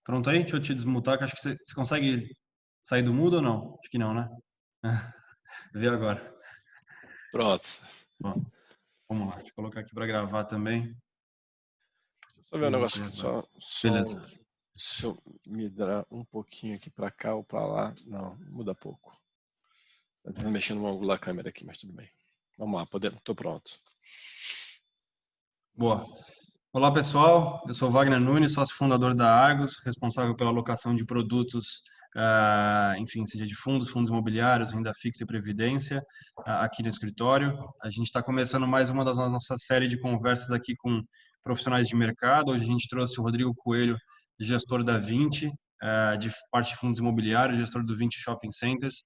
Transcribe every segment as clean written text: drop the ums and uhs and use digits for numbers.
Pronto aí? Deixa eu te desmutar, que acho que você consegue sair do mudo ou não? Acho que não, né? Vê agora. Pronto. Bom, vamos lá. Deixa eu colocar aqui para gravar também. Só ver um Deixa eu negócio ver aqui, agora. só Beleza. se eu migrar um pouquinho aqui para cá ou para lá. Não, muda pouco. Tá tentando mexer no ângulo da câmera aqui, mas tudo bem. Vamos lá, tô pronto. Boa. Olá, pessoal. Eu sou Wagner Nunes, sócio fundador da Argos, responsável pela alocação de produtos, enfim, seja de fundos imobiliários, renda fixa e previdência, aqui no escritório. A gente está começando mais uma das nossas séries de conversas aqui com profissionais de mercado. Hoje a gente trouxe o Rodrigo Coelho, gestor da Vinci, de parte de fundos imobiliários, gestor do Vinci Shopping Centers.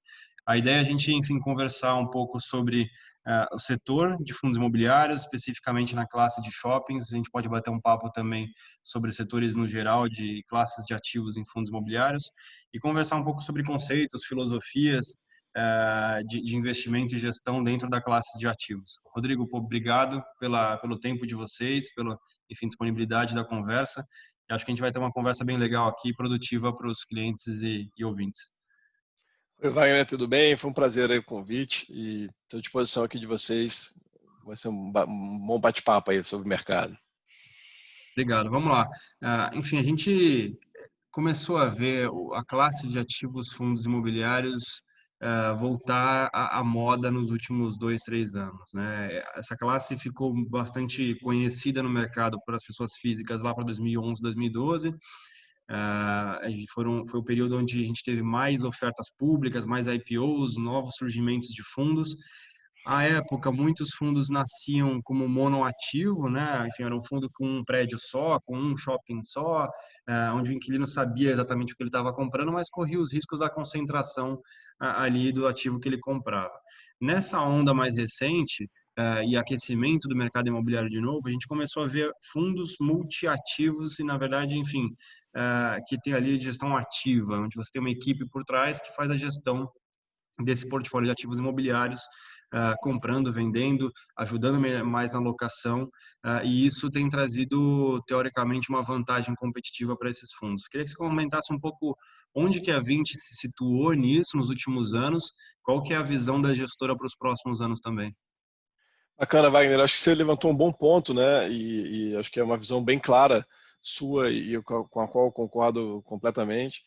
A ideia é a gente, enfim, conversar um pouco sobre o setor de fundos imobiliários, especificamente na classe de shoppings. A gente pode bater um papo também sobre setores no geral de classes de ativos em fundos imobiliários e conversar um pouco sobre conceitos, filosofias de investimento e gestão dentro da classe de ativos. Rodrigo, obrigado pelo tempo de vocês, pela, enfim, disponibilidade da conversa. Eu acho que a gente vai ter uma conversa bem legal aqui, produtiva para os clientes e ouvintes. Oi, Wagner, tudo bem? Foi um prazer aí o convite e estou à disposição aqui de vocês. Vai ser um bom bate-papo aí sobre o mercado. Obrigado. Vamos lá. Enfim, a gente começou a ver a classe de ativos fundos imobiliários voltar à moda nos últimos 2, 3 anos, né? Essa classe ficou bastante conhecida no mercado para as pessoas físicas lá para 2011, 2012. Foi o período onde a gente teve mais ofertas públicas, mais IPOs, novos surgimentos de fundos. À época, muitos fundos nasciam como monoativo, né? Enfim, era um fundo com um prédio só, com um shopping só, onde o inquilino sabia exatamente o que ele estava comprando, mas corria os riscos da concentração ali do ativo que ele comprava. Nessa onda mais recente, e aquecimento do mercado imobiliário de novo, a gente começou a ver fundos multiativos e, na verdade, enfim, que tem ali gestão ativa, onde você tem uma equipe por trás que faz a gestão desse portfólio de ativos imobiliários, comprando, vendendo, ajudando mais na locação, e isso tem trazido, teoricamente, uma vantagem competitiva para esses fundos. Queria que você comentasse um pouco onde que a Vinci se situou nisso nos últimos anos, qual que é a visão da gestora para os próximos anos também. Bacana, Wagner. Acho que você levantou um bom ponto, né? E acho que é uma visão bem clara sua e com a qual eu concordo completamente.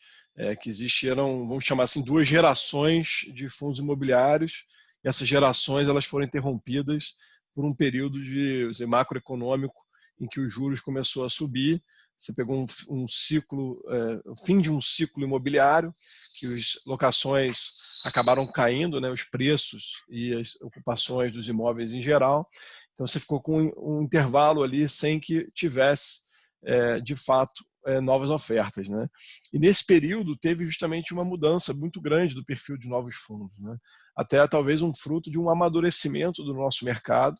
Que existiram, vamos chamar assim, duas gerações de fundos imobiliários. E essas gerações elas foram interrompidas por um período de macroeconômico em que os juros começou a subir. Você pegou um ciclo, o fim de um ciclo imobiliário, que as locações acabaram caindo, né, os preços e as ocupações dos imóveis em geral. Então você ficou com um intervalo ali sem que tivesse, de fato, novas ofertas, né? E nesse período teve justamente uma mudança muito grande do perfil de novos fundos, né? Até talvez um fruto de um amadurecimento do nosso mercado,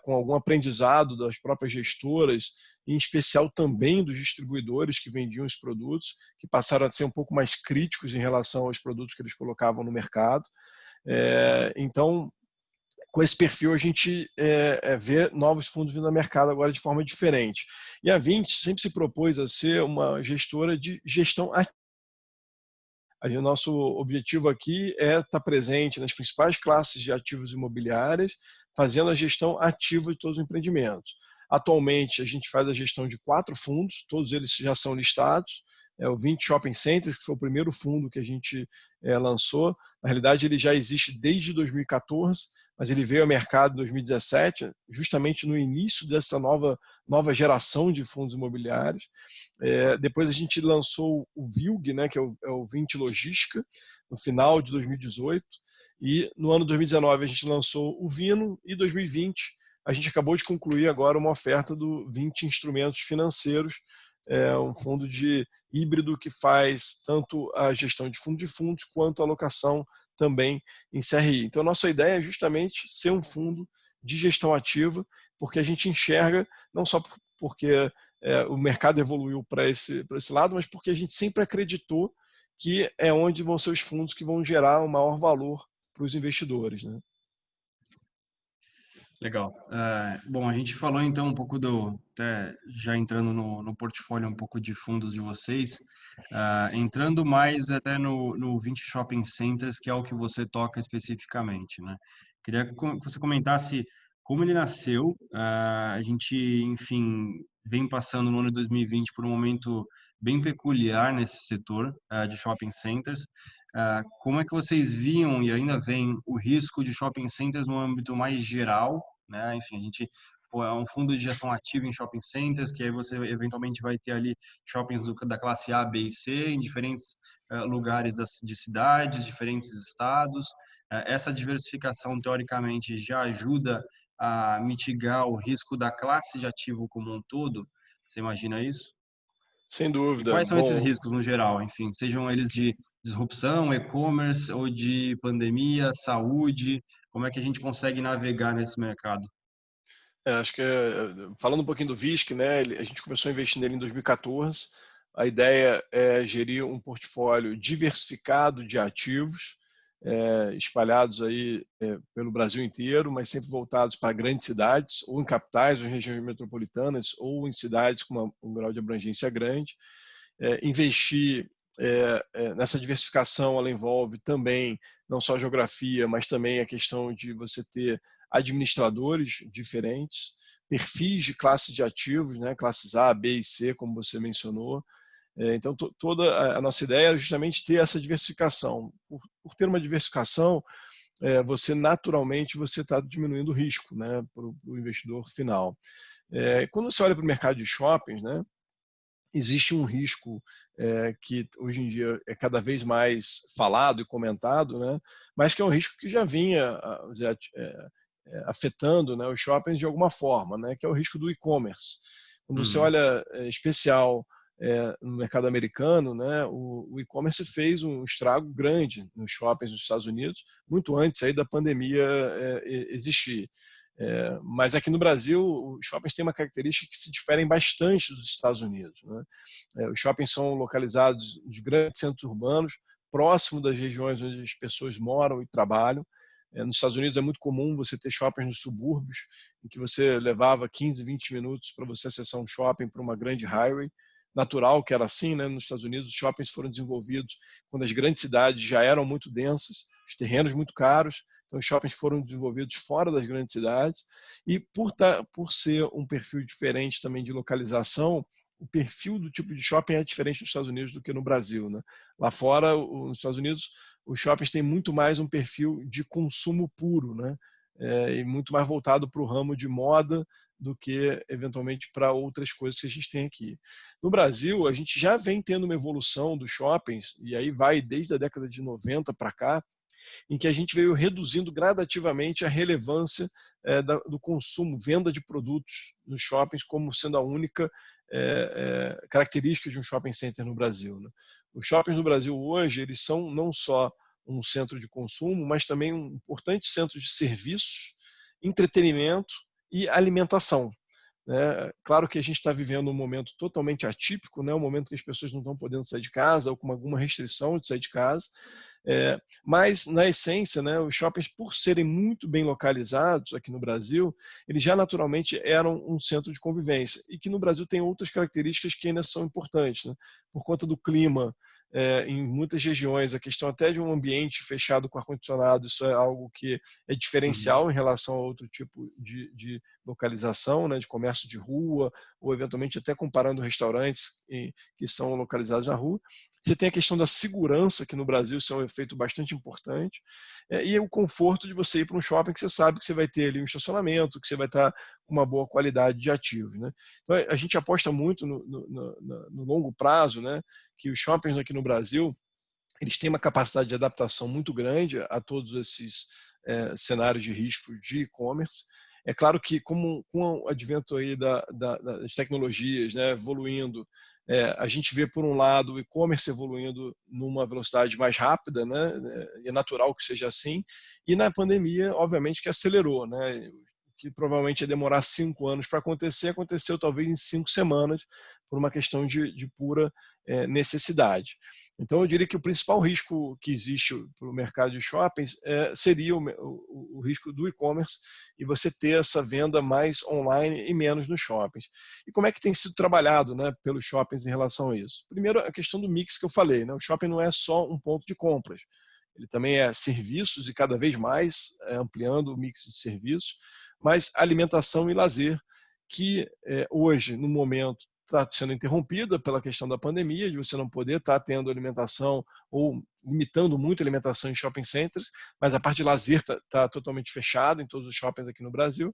com algum aprendizado das próprias gestoras, em especial também dos distribuidores que vendiam os produtos, que passaram a ser um pouco mais críticos em relação aos produtos que eles colocavam no mercado. Então, com esse perfil, a gente vê novos fundos vindo ao mercado agora de forma diferente. E a Vinci sempre se propôs a ser uma gestora de gestão ativa. O nosso objetivo aqui é estar presente nas principais classes de ativos imobiliários, fazendo a gestão ativa de todos os empreendimentos. Atualmente, a gente faz a gestão de 4 fundos, todos eles já são listados. O Vinci Shopping Centers, que foi o primeiro fundo que a gente lançou. Na realidade, ele já existe desde 2014, mas ele veio ao mercado em 2017, justamente no início dessa nova geração de fundos imobiliários. Depois a gente lançou o VILG, né, que é o Vinci Logística, no final de 2018, e no ano 2019 a gente lançou o Vino, e em 2020 a gente acabou de concluir agora uma oferta do Vinci Instrumentos Financeiros, um fundo de híbrido que faz tanto a gestão de fundos quanto a alocação também em CRI. Então, nossa ideia é justamente ser um fundo de gestão ativa, porque a gente enxerga, não só porque o mercado evoluiu para esse lado, mas porque a gente sempre acreditou que é onde vão ser os fundos que vão gerar o maior valor para os investidores, né? Legal. Bom, a gente falou então um pouco até já entrando no portfólio um pouco de fundos de vocês, entrando mais até no 20 Shopping Centers, que é o que você toca especificamente, né? Queria que você comentasse como ele nasceu. A gente, enfim, vem passando no ano de 2020 por um momento bem peculiar nesse setor, de shopping centers. Como é que vocês viam e ainda veem o risco de shopping centers no âmbito mais geral, né? Enfim, a gente é um fundo de gestão ativa em shopping centers, que aí você eventualmente vai ter ali shoppings da classe A, B e C em diferentes lugares de cidades, diferentes estados. Essa diversificação, teoricamente, já ajuda a mitigar o risco da classe de ativo como um todo. Você imagina isso? Sem E dúvida. quais são esses Bom, riscos no geral, enfim, sejam eles de disrupção, e-commerce ou de pandemia, saúde? Como é que a gente consegue navegar nesse mercado? acho que falando um pouquinho do VISC, né, a gente começou a investir nele em 2014. A ideia é gerir um portfólio diversificado de ativos, espalhados aí pelo Brasil inteiro, mas sempre voltados para grandes cidades, ou em capitais, ou em regiões metropolitanas, ou em cidades com um grau de abrangência grande. Investir nessa diversificação, ela envolve também não só geografia, mas também a questão de você ter administradores diferentes, perfis de classes de ativos, né, classes A, B e C, como você mencionou. Então, toda a nossa ideia é justamente ter essa diversificação. Por ter uma diversificação, você naturalmente você está diminuindo o risco, né, para o investidor final. Quando você olha para o mercado de shoppings, né, existe um risco que hoje em dia é cada vez mais falado e comentado, né, mas que é um risco que já vinha afetando, né, os shoppings de alguma forma, né, que é o risco do e-commerce. Quando você Uhum. olha especial no mercado americano, né, o e-commerce fez um estrago grande nos shoppings nos Estados Unidos, muito antes aí da pandemia existir. Mas aqui no Brasil, os shoppings têm uma característica que se diferem bastante dos Estados Unidos, né? Os shoppings são localizados nos grandes centros urbanos, próximo das regiões onde as pessoas moram e trabalham. Nos Estados Unidos é muito comum você ter shoppings nos subúrbios, em que você levava 15, 20 minutos para você acessar um shopping para uma grande highway. Natural que era assim, né? Nos Estados Unidos, os shoppings foram desenvolvidos quando as grandes cidades já eram muito densas, os terrenos muito caros, então os shoppings foram desenvolvidos fora das grandes cidades e por ser um perfil diferente também de localização, o perfil do tipo de shopping é diferente nos Estados Unidos do que no Brasil, né? Lá fora, nos Estados Unidos, os shoppings têm muito mais um perfil de consumo puro, né? E muito mais voltado para o ramo de moda do que eventualmente para outras coisas que a gente tem aqui. No Brasil, a gente já vem tendo uma evolução dos shoppings, e aí vai desde a década de 90 para cá, em que a gente veio reduzindo gradativamente a relevância do consumo, venda de produtos nos shoppings como sendo a única característica de um shopping center no Brasil, né? Os shoppings no Brasil hoje, eles são não só um centro de consumo, mas também um importante centro de serviços, entretenimento e alimentação, né? Claro que a gente está vivendo um momento totalmente atípico, né? Um momento que as pessoas não estão podendo sair de casa ou com alguma restrição de sair de casa, mas na essência, né, os shoppings, por serem muito bem localizados aqui no Brasil, eles já naturalmente eram um centro de convivência e que no Brasil tem outras características que ainda são importantes, né? Por conta do clima, em muitas regiões, a questão até de um ambiente fechado com ar-condicionado, isso é algo que é Uhum. diferencial em relação a outro tipo de localização, né, de comércio de rua, ou eventualmente até comparando restaurantes que são localizados na rua. Você tem a questão da segurança, que no Brasil isso é um efeito bastante importante, e o conforto de você ir para um shopping que você sabe que você vai ter ali um estacionamento, que você vai estar com uma boa qualidade de ativos, né? Então, a gente aposta muito no longo prazo, né, que os shoppings aqui no Brasil eles têm uma capacidade de adaptação muito grande a todos esses cenários de risco de e-commerce. É claro que com o advento aí das tecnologias, né, evoluindo, a gente vê, por um lado, o e-commerce evoluindo numa velocidade mais rápida, né, é natural que seja assim, e na pandemia, obviamente, que acelerou, né, que provavelmente ia demorar 5 anos para acontecer, aconteceu talvez em 5 semanas, por uma questão de pura necessidade. Então, eu diria que o principal risco que existe para o mercado de shoppings seria o risco do e-commerce e você ter essa venda mais online e menos nos shoppings. E como é que tem sido trabalhado, né, pelos shoppings em relação a isso? Primeiro, a questão do mix que eu falei, né? O shopping não é só um ponto de compras, ele também é serviços e cada vez mais ampliando o mix de serviços, mas alimentação e lazer, que hoje, no momento, está sendo interrompida pela questão da pandemia, de você não poder estar tendo alimentação ou limitando muito a alimentação em shopping centers, mas a parte de lazer está totalmente fechada em todos os shoppings aqui no Brasil,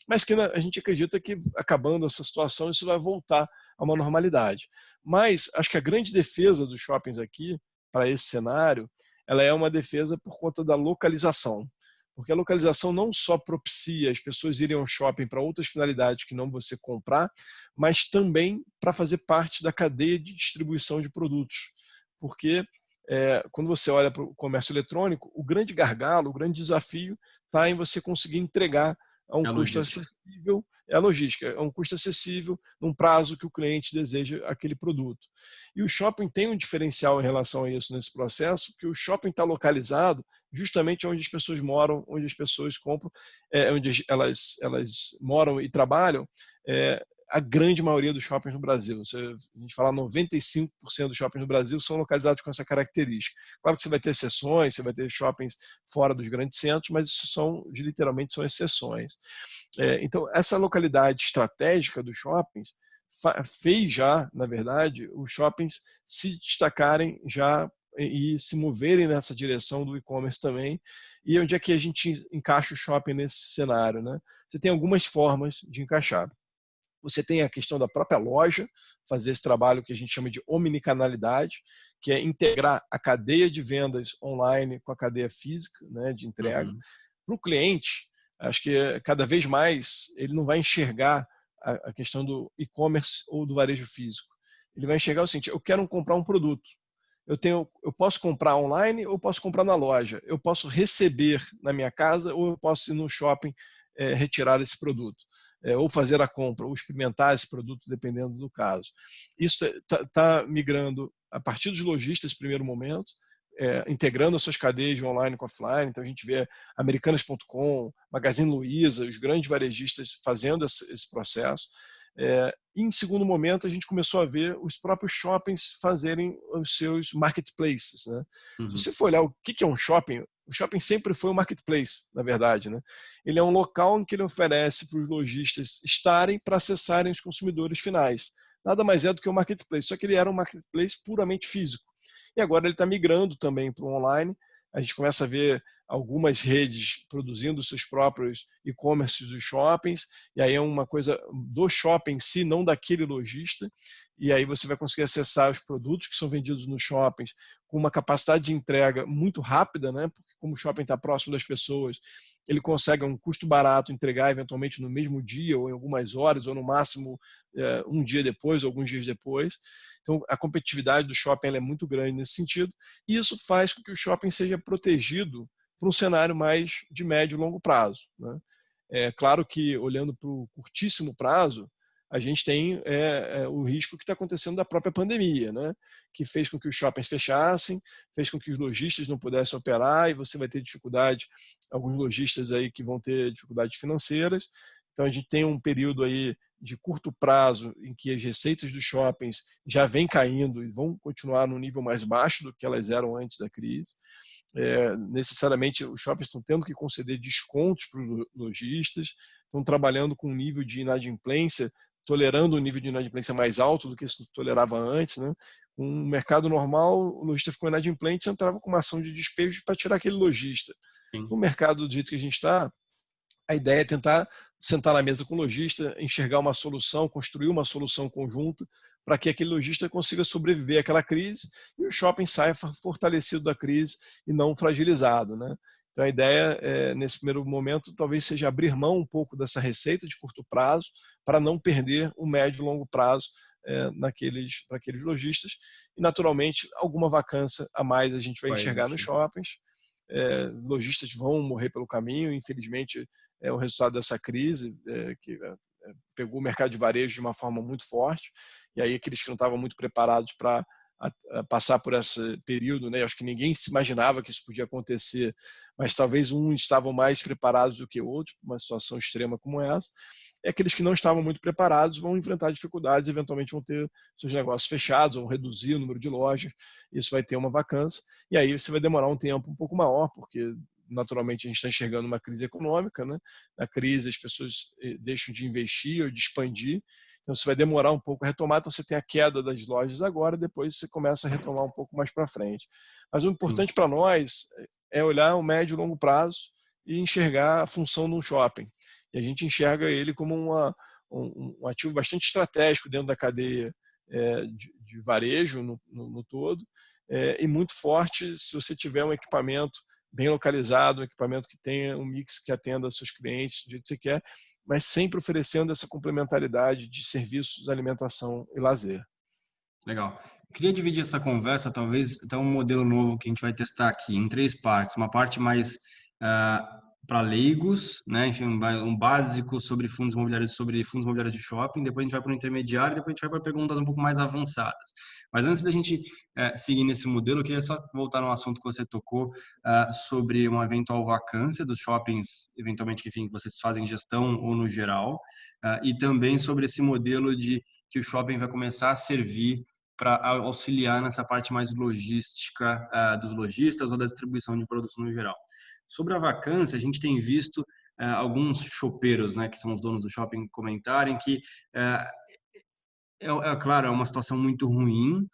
mas que a gente acredita que, acabando essa situação, isso vai voltar a uma normalidade. Mas acho que a grande defesa dos shoppings aqui, para esse cenário, ela é uma defesa por conta da localização. Porque a localização não só propicia as pessoas irem ao shopping para outras finalidades que não você comprar, mas também para fazer parte da cadeia de distribuição de produtos. Porque quando você olha para o comércio eletrônico, o grande gargalo, o grande desafio está em você conseguir entregar a um custo acessível, a logística, a um custo acessível, num prazo que o cliente deseja aquele produto. E o shopping tem um diferencial em relação a isso nesse processo, porque o shopping está localizado justamente onde as pessoas moram, onde as pessoas compram, onde elas moram e trabalham, a grande maioria dos shoppings no Brasil. A gente fala 95% dos shoppings no Brasil são localizados com essa característica. Claro que você vai ter exceções, você vai ter shoppings fora dos grandes centros, mas isso literalmente são exceções. Então, essa localidade estratégica dos shoppings fez já, na verdade, os shoppings se destacarem já e se moverem nessa direção do e-commerce também. E onde é que a gente encaixa o shopping nesse cenário, né? Você tem algumas formas de encaixar. Você tem a questão da própria loja, fazer esse trabalho que a gente chama de omnicanalidade, que é integrar a cadeia de vendas online com a cadeia física, né, de entrega. Para o cliente, acho que cada vez mais ele não vai enxergar a questão do e-commerce ou do varejo físico. Ele vai enxergar o seguinte: eu quero comprar um produto. Eu posso comprar online ou posso comprar na loja. Eu posso receber na minha casa ou eu posso ir no shopping retirar esse produto. Ou fazer a compra, ou experimentar esse produto, dependendo do caso. Isso está migrando a partir dos lojistas, no primeiro momento, integrando as suas cadeias de online com offline. Então a gente vê Americanas.com, Magazine Luiza, os grandes varejistas fazendo esse processo. Em segundo momento, a gente começou a ver os próprios shoppings fazerem os seus marketplaces, né? Se você for olhar o que é um shopping, o shopping sempre foi um marketplace, na verdade, né? Ele é um local em que ele oferece para os lojistas estarem para acessarem os consumidores finais. Nada mais é do que um marketplace, só que ele era um marketplace puramente físico. E agora ele está migrando também para o online. A gente começa a ver algumas redes produzindo seus próprios e-commerces dos shoppings, e aí é uma coisa do shopping em si, não daquele lojista, e aí você vai conseguir acessar os produtos que são vendidos nos shoppings com uma capacidade de entrega muito rápida, né? Porque como o shopping está próximo das pessoas, ele consegue a um custo barato entregar eventualmente no mesmo dia ou em algumas horas, ou no máximo um dia depois, ou alguns dias depois. Então a competitividade do shopping é muito grande nesse sentido, e isso faz com que o shopping seja protegido para um cenário mais de médio e longo prazo, né? É claro que, olhando para o curtíssimo prazo, a gente tem o risco que está acontecendo da própria pandemia, né? Que fez com que os shoppings fechassem, fez com que os lojistas não pudessem operar, e você vai ter dificuldade, alguns lojistas aí que vão ter dificuldades financeiras. Então a gente tem um período aí de curto prazo em que as receitas dos shoppings já vêm caindo e vão continuar no nível mais baixo do que elas eram antes da crise. Necessariamente os shoppings estão tendo que conceder descontos para os lojistas, estão trabalhando com um nível de inadimplência, tolerando um nível de inadimplência mais alto do que se tolerava antes, né? Um mercado normal, o lojista ficou inadimplente, você entrava com uma ação de despejo para tirar aquele lojista. Sim. No mercado do jeito que a gente está, a ideia é tentar sentar na mesa com o lojista, enxergar uma solução, construir uma solução conjunta para que aquele lojista consiga sobreviver àquela crise e o shopping saia fortalecido da crise e não fragilizado, né? Então a ideia, nesse primeiro momento, talvez seja abrir mão um pouco dessa receita de curto prazo para não perder o médio e longo prazo para aqueles lojistas. E, naturalmente, alguma vacância a mais a gente vai enxergar nos shoppings. lojistas vão morrer pelo caminho, infelizmente é o resultado dessa crise que pegou o mercado de varejo de uma forma muito forte, e aí aqueles que não estavam muito preparados para passar por esse período, né? Acho que ninguém se imaginava que isso podia acontecer, mas talvez uns estavam mais preparados do que outros para uma situação extrema como essa. E aqueles que não estavam muito preparados vão enfrentar dificuldades, eventualmente vão ter seus negócios fechados, vão reduzir o número de lojas, isso vai ter uma vacância, e aí você vai demorar um tempo um pouco maior, porque naturalmente a gente está enxergando uma crise econômica, né? Na crise as pessoas deixam de investir ou de expandir, então você vai demorar um pouco a retomar, então você tem a queda das lojas agora, depois você começa a retomar um pouco mais para frente. Mas o importante para nós é olhar o médio e longo prazo e enxergar a função de um shopping. E a gente enxerga ele como um ativo bastante estratégico dentro da cadeia de varejo no todo, e muito forte se você tiver um equipamento bem localizado, um equipamento que tenha um mix que atenda seus clientes do jeito que você quer, mas sempre oferecendo essa complementaridade de serviços, alimentação e lazer. Legal. Queria dividir essa conversa, talvez, até um modelo novo que a gente vai testar aqui, em 3 partes. Uma parte mais para leigos, né? Enfim, um básico sobre fundos imobiliários de shopping. Depois a gente vai para o intermediário, depois a gente vai para perguntas um pouco mais avançadas. Mas antes da gente seguir nesse modelo, eu queria só voltar no assunto que você tocou sobre uma eventual vacância dos shoppings, eventualmente, que, enfim, vocês fazem gestão ou no geral, e também sobre esse modelo de que o shopping vai começar a servir para auxiliar nessa parte mais logística dos lojistas ou da distribuição de produtos no geral. Sobre a vacância, a gente tem visto alguns chopeiros, né, que são os donos do shopping, comentarem que, claro, é uma situação muito ruim,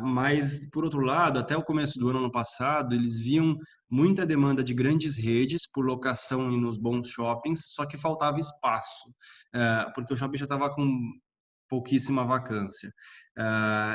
mas, por outro lado, até o começo do ano passado, eles viam muita demanda de grandes redes por locação nos bons shoppings, só que faltava espaço, porque o shopping já estava com pouquíssima vacância.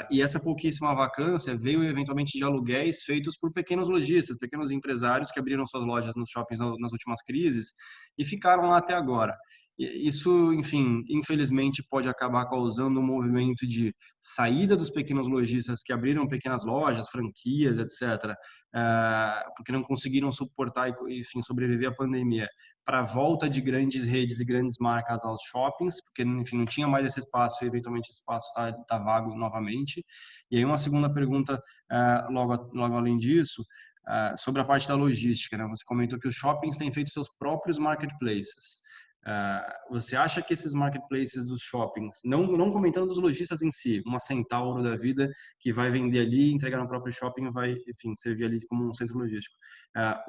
E essa pouquíssima vacância veio eventualmente de aluguéis feitos por pequenos lojistas, pequenos empresários que abriram suas lojas nos shoppings nas últimas crises e ficaram lá até agora. Isso, enfim, infelizmente pode acabar causando um movimento de saída dos pequenos lojistas que abriram pequenas lojas, franquias, etc., porque não conseguiram suportar e, enfim, sobreviver à pandemia, para a volta de grandes redes e grandes marcas aos shoppings, porque, enfim, não tinha mais esse espaço e, eventualmente, esse espaço está vago novamente. E aí uma segunda pergunta, logo além disso, sobre a parte da logística, né? Você comentou que os shoppings têm feito seus próprios marketplaces. Você acha que esses marketplaces dos shoppings, não comentando dos lojistas em si, uma Centauro da vida que vai vender ali, entregar no próprio shopping, vai, enfim, servir ali como um centro logístico.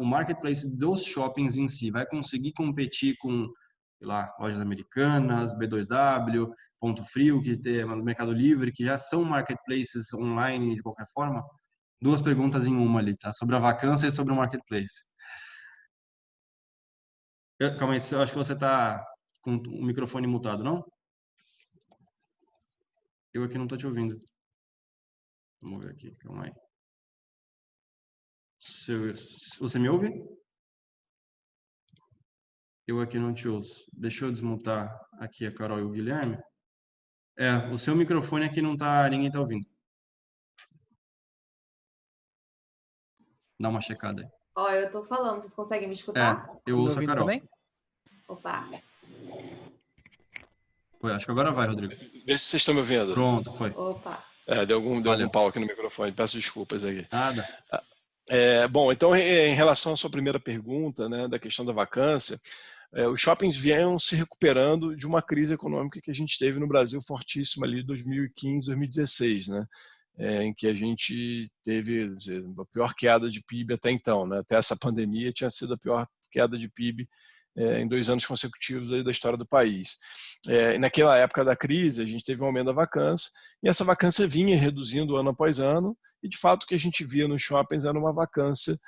O marketplace dos shoppings em si vai conseguir competir com, sei lá, Lojas Americanas, B2W, Ponto Frio, que tem no Mercado Livre, que já são marketplaces online de qualquer forma? 2 perguntas em uma ali, tá? Sobre a vacância e sobre o marketplace. Calma aí, eu acho que você está com o microfone mutado, não? Eu aqui não estou te ouvindo. Vamos ver aqui, calma aí. Você me ouve? Eu aqui não te ouço. Deixa eu desmutar aqui a Carol e o Guilherme. O seu microfone aqui não tá, ninguém tá ouvindo. Dá uma checada aí. Ó, eu tô falando, vocês conseguem me escutar? Eu ouço a Carol. Também? Opa. Foi, acho que agora vai, Rodrigo. Vê se vocês estão me ouvindo. Pronto, foi. Opa. Deu algum pau aqui no microfone, peço desculpas aqui. Nada. Bom, então, em relação à sua primeira pergunta, né, da questão da vacância, os shoppings vieram se recuperando de uma crise econômica que a gente teve no Brasil fortíssima ali em 2015, 2016, né, em que a gente teve a pior queda de PIB até então, né, até essa pandemia tinha sido a pior queda de PIB em 2 anos consecutivos da história do país. E naquela época da crise, a gente teve um aumento da vacância, e essa vacância vinha reduzindo ano após ano, e de fato o que a gente via nos shoppings era uma vacância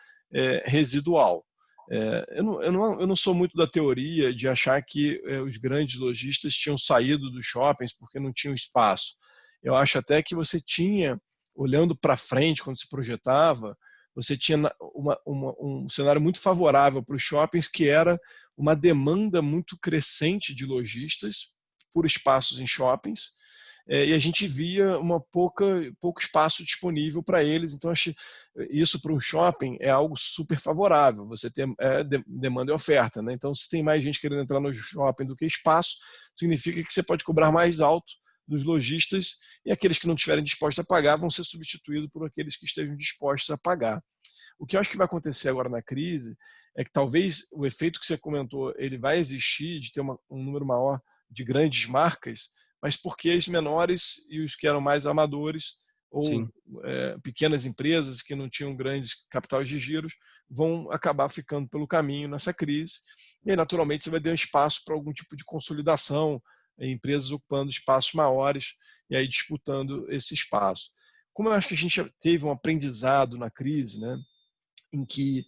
residual. Eu não sou muito da teoria de achar que os grandes lojistas tinham saído dos shoppings porque não tinham espaço. Eu acho até que você tinha, olhando para frente, quando se projetava, você tinha um cenário muito favorável para os shoppings, que era uma demanda muito crescente de lojistas por espaços em shoppings, e a gente via pouco espaço disponível para eles. Então, acho que isso para um shopping é algo super favorável. Você tem demanda e oferta, né? Então, se tem mais gente querendo entrar no shopping do que espaço, significa que você pode cobrar mais alto dos lojistas, e aqueles que não estiverem dispostos a pagar vão ser substituídos por aqueles que estejam dispostos a pagar. O que eu acho que vai acontecer agora na crise é que talvez o efeito que você comentou ele vai existir de ter um número maior de grandes marcas, mas porque as menores e os que eram mais amadores ou pequenas empresas que não tinham grandes capitais de giros vão acabar ficando pelo caminho nessa crise. E aí, naturalmente, você vai ter um espaço para algum tipo de consolidação, empresas ocupando espaços maiores e aí disputando esse espaço. Como eu acho que a gente teve um aprendizado na crise, né, em que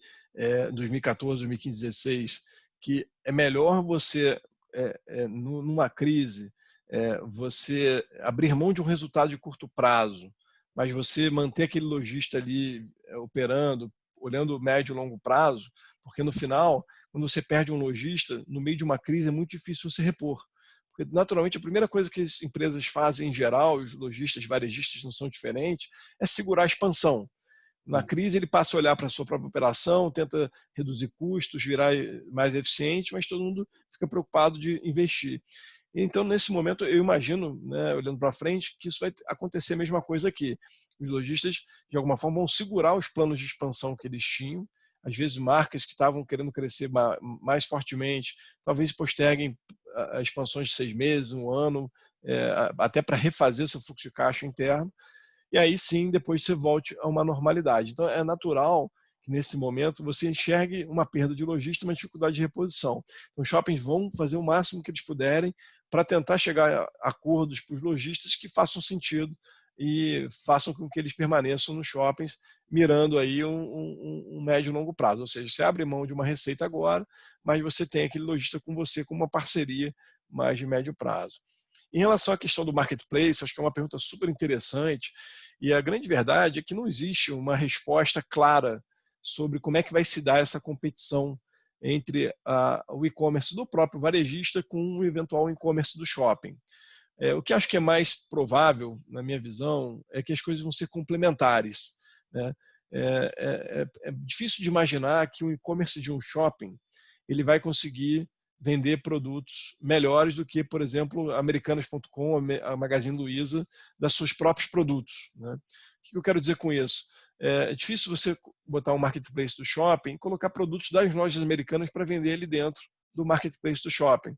2014, 2015, 2016, que é melhor você, numa crise, você abrir mão de um resultado de curto prazo, mas você manter aquele lojista ali operando, olhando médio e longo prazo, porque no final, quando você perde um lojista, no meio de uma crise é muito difícil você repor. Porque, naturalmente, a primeira coisa que as empresas fazem em geral, os lojistas, varejistas não são diferentes, é segurar a expansão. Na crise, ele passa a olhar para a sua própria operação, tenta reduzir custos, virar mais eficiente, mas todo mundo fica preocupado de investir. Então, nesse momento, eu imagino, né, olhando para frente, que isso vai acontecer a mesma coisa aqui. Os lojistas, de alguma forma, vão segurar os planos de expansão que eles tinham. Às vezes, marcas que estavam querendo crescer mais fortemente, talvez posterguem as expansões de 6 meses, um ano, até para refazer seu fluxo de caixa interno. E aí sim, depois você volte a uma normalidade. Então, é natural que nesse momento você enxergue uma perda de logística, uma dificuldade de reposição. Então, os shoppings vão fazer o máximo que eles puderem para tentar chegar a acordos para os lojistas que façam sentido e façam com que eles permaneçam nos shoppings, mirando aí um médio e longo prazo. Ou seja, você abre mão de uma receita agora, mas você tem aquele lojista com você como uma parceria mais de médio prazo. Em relação à questão do marketplace, acho que é uma pergunta super interessante, e a grande verdade é que não existe uma resposta clara sobre como é que vai se dar essa competição entre o e-commerce do próprio varejista com o eventual e-commerce do shopping. O que acho que é mais provável, na minha visão, é que as coisas vão ser complementares, né? É difícil de imaginar que o e-commerce de um shopping ele vai conseguir vender produtos melhores do que, por exemplo, Americanas.com, a Magazine Luiza, das seus próprios produtos, né? O que eu quero dizer com isso? É difícil você botar um marketplace do shopping e colocar produtos das lojas americanas para vender ali dentro do marketplace do shopping.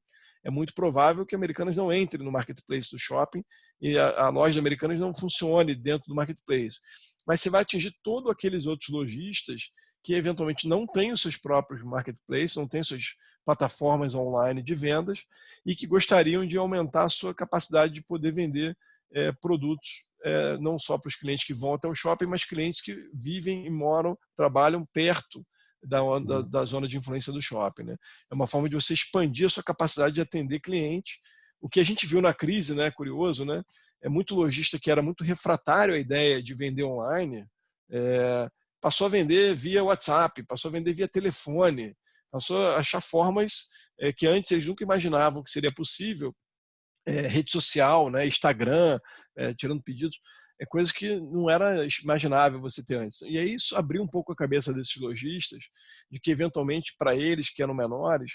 É muito provável que a Americanas não entre no marketplace do shopping e a loja Americanas não funcione dentro do marketplace. Mas você vai atingir todos aqueles outros lojistas que eventualmente não têm os seus próprios marketplaces, não têm suas plataformas online de vendas e que gostariam de aumentar a sua capacidade de poder vender produtos não só para os clientes que vão até o shopping, mas clientes que vivem e moram, trabalham perto da zona de influência do shopping, né? É uma forma de você expandir a sua capacidade de atender cliente. O que a gente viu na crise, né, curioso, né, é muito lojista que era muito refratário à ideia de vender online, passou a vender via WhatsApp, passou a vender via telefone, passou a achar formas que antes eles nunca imaginavam que seria possível, rede social, né, Instagram, tirando pedidos, coisas que não era imaginável você ter antes. E aí isso abriu um pouco a cabeça desses lojistas, de que eventualmente para eles que eram menores,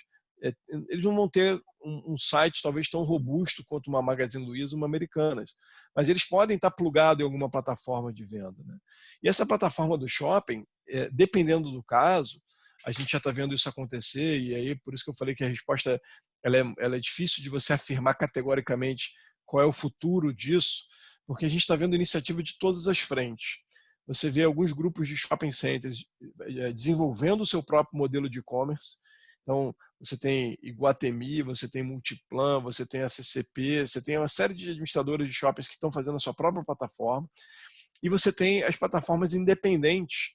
eles não vão ter um site talvez tão robusto quanto uma Magazine Luiza, uma Americanas, mas eles podem estar plugados em alguma plataforma de venda, né? E essa plataforma do shopping, dependendo do caso, a gente já está vendo isso acontecer, e aí por isso que eu falei que a resposta ela é difícil de você afirmar categoricamente qual é o futuro disso, porque a gente está vendo iniciativa de todas as frentes. Você vê alguns grupos de shopping centers desenvolvendo o seu próprio modelo de e-commerce. Então, você tem Iguatemi, você tem Multiplan, você tem a CCP, você tem uma série de administradores de shoppings que estão fazendo a sua própria plataforma. E você tem as plataformas independentes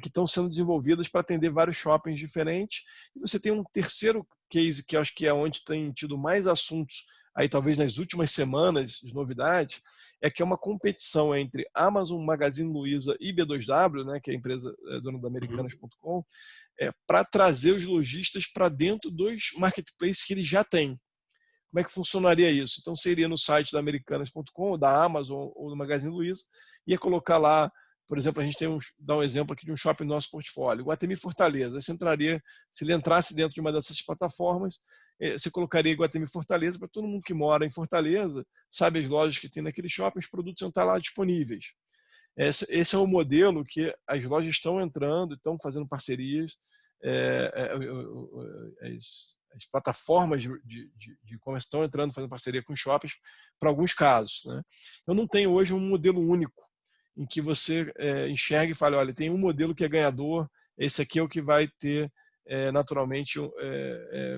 que estão sendo desenvolvidas para atender vários shoppings diferentes. E você tem um terceiro case, que acho que é onde tem tido mais assuntos, aí talvez nas últimas semanas, de novidades, que é uma competição entre Amazon, Magazine Luiza e B2W, né, que é a empresa dona da Americanas.com, para trazer os lojistas para dentro dos marketplaces que eles já têm. como é que funcionaria isso? Então, você iria no site da Americanas.com, da Amazon ou do Magazine Luiza, ia colocar lá, por exemplo, a gente dá um exemplo aqui de um shopping no nosso portfólio, Iguatemi Fortaleza. Você entraria, se ele entrasse dentro de uma dessas plataformas, você colocaria Iguatemi Fortaleza para todo mundo que mora em Fortaleza, sabe as lojas que tem naquele shopping, os produtos vão estar lá disponíveis. Esse é o modelo que as lojas estão entrando, estão fazendo parcerias, as plataformas de e-commerce estão entrando, fazendo parceria com shoppings para alguns casos, né? Então não tem hoje um modelo único em que você enxergue e fale, olha, tem um modelo que é ganhador, esse aqui é o que vai ter naturalmente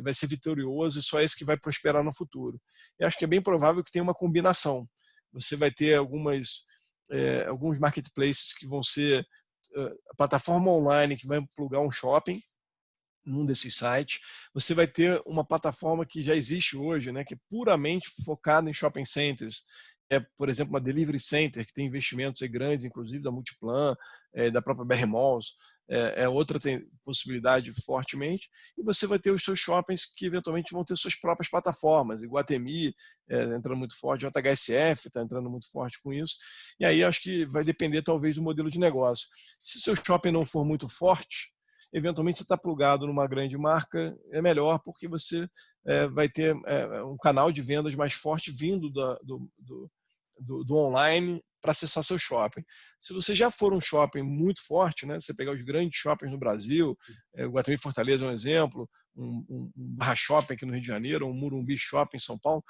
vai ser vitorioso e só esse que vai prosperar no futuro. Eu acho que é bem provável que tenha uma combinação. Você vai ter alguns marketplaces que vão ser a plataforma online que vai plugar um shopping num desses sites. Você vai ter uma plataforma que já existe hoje, né, que é puramente focada em shopping centers. Por exemplo, uma delivery center que tem investimentos grandes, inclusive da Multiplan, da própria BR Malls, outra tem possibilidade fortemente. E você vai ter os seus shoppings que eventualmente vão ter suas próprias plataformas. Iguatemi entrando muito forte, JHSF está entrando muito forte com isso. E aí acho que vai depender talvez do modelo de negócio. Se seu shopping não for muito forte, eventualmente você está plugado numa grande marca, é melhor porque você vai ter um canal de vendas mais forte vindo do online para acessar seu shopping. Se você já for um shopping muito forte, né, você pegar os grandes shoppings no Brasil, o Guatemi Fortaleza é um exemplo, um Barra Shopping aqui no Rio de Janeiro, um Morumbi Shopping em São Paulo,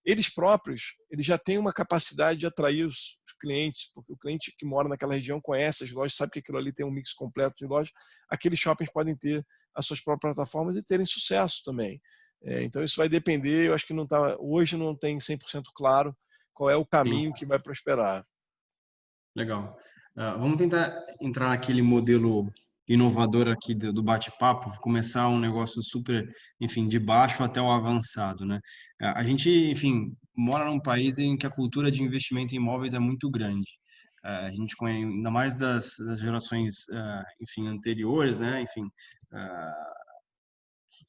eles próprios já têm uma capacidade de atrair os clientes, porque o cliente que mora naquela região conhece as lojas, sabe que aquilo ali tem um mix completo de lojas. Aqueles shoppings podem ter as suas próprias plataformas e terem sucesso também. Então isso vai depender, eu acho que hoje não tem 100% claro qual é o caminho que vai prosperar. Legal. Vamos tentar entrar naquele modelo inovador aqui do bate-papo, começar um negócio super, enfim, de baixo até o avançado, né? A gente, enfim, mora num país em que a cultura de investimento em imóveis é muito grande. A gente conhece, ainda mais das gerações, enfim, anteriores, né? Enfim,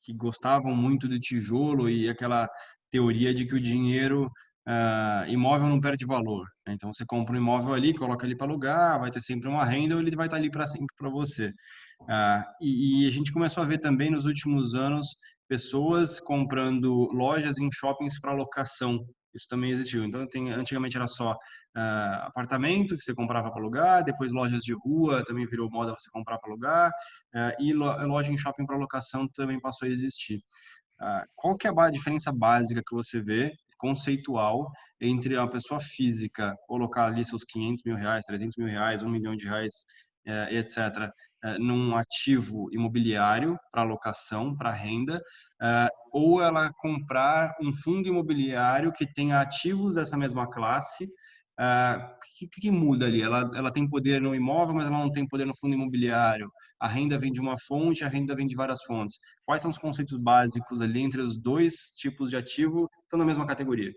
que gostavam muito de tijolo e aquela teoria de que o dinheiro imóvel não perde valor, né? Então você compra um imóvel ali, coloca ele para alugar, vai ter sempre uma renda ou ele vai estar ali para sempre para você. E a gente começou a ver também nos últimos anos pessoas comprando lojas em shoppings para locação. Isso também existiu. Então antigamente era só apartamento que você comprava para alugar, depois lojas de rua também virou moda você comprar para alugar, e loja em shopping para locação também passou a existir. Qual que é a diferença básica que você vê, conceitual, entre uma pessoa física colocar ali seus 500 mil reais, 300 mil reais, 1 milhão de reais, etc., num ativo imobiliário para locação, para renda, ou ela comprar um fundo imobiliário que tenha ativos dessa mesma classe? O que muda ali? Ela tem poder no imóvel, mas ela não tem poder no fundo imobiliário. A renda vem de uma fonte, a renda vem de várias fontes. Quais são os conceitos básicos ali entre os dois tipos de ativo que estão na mesma categoria?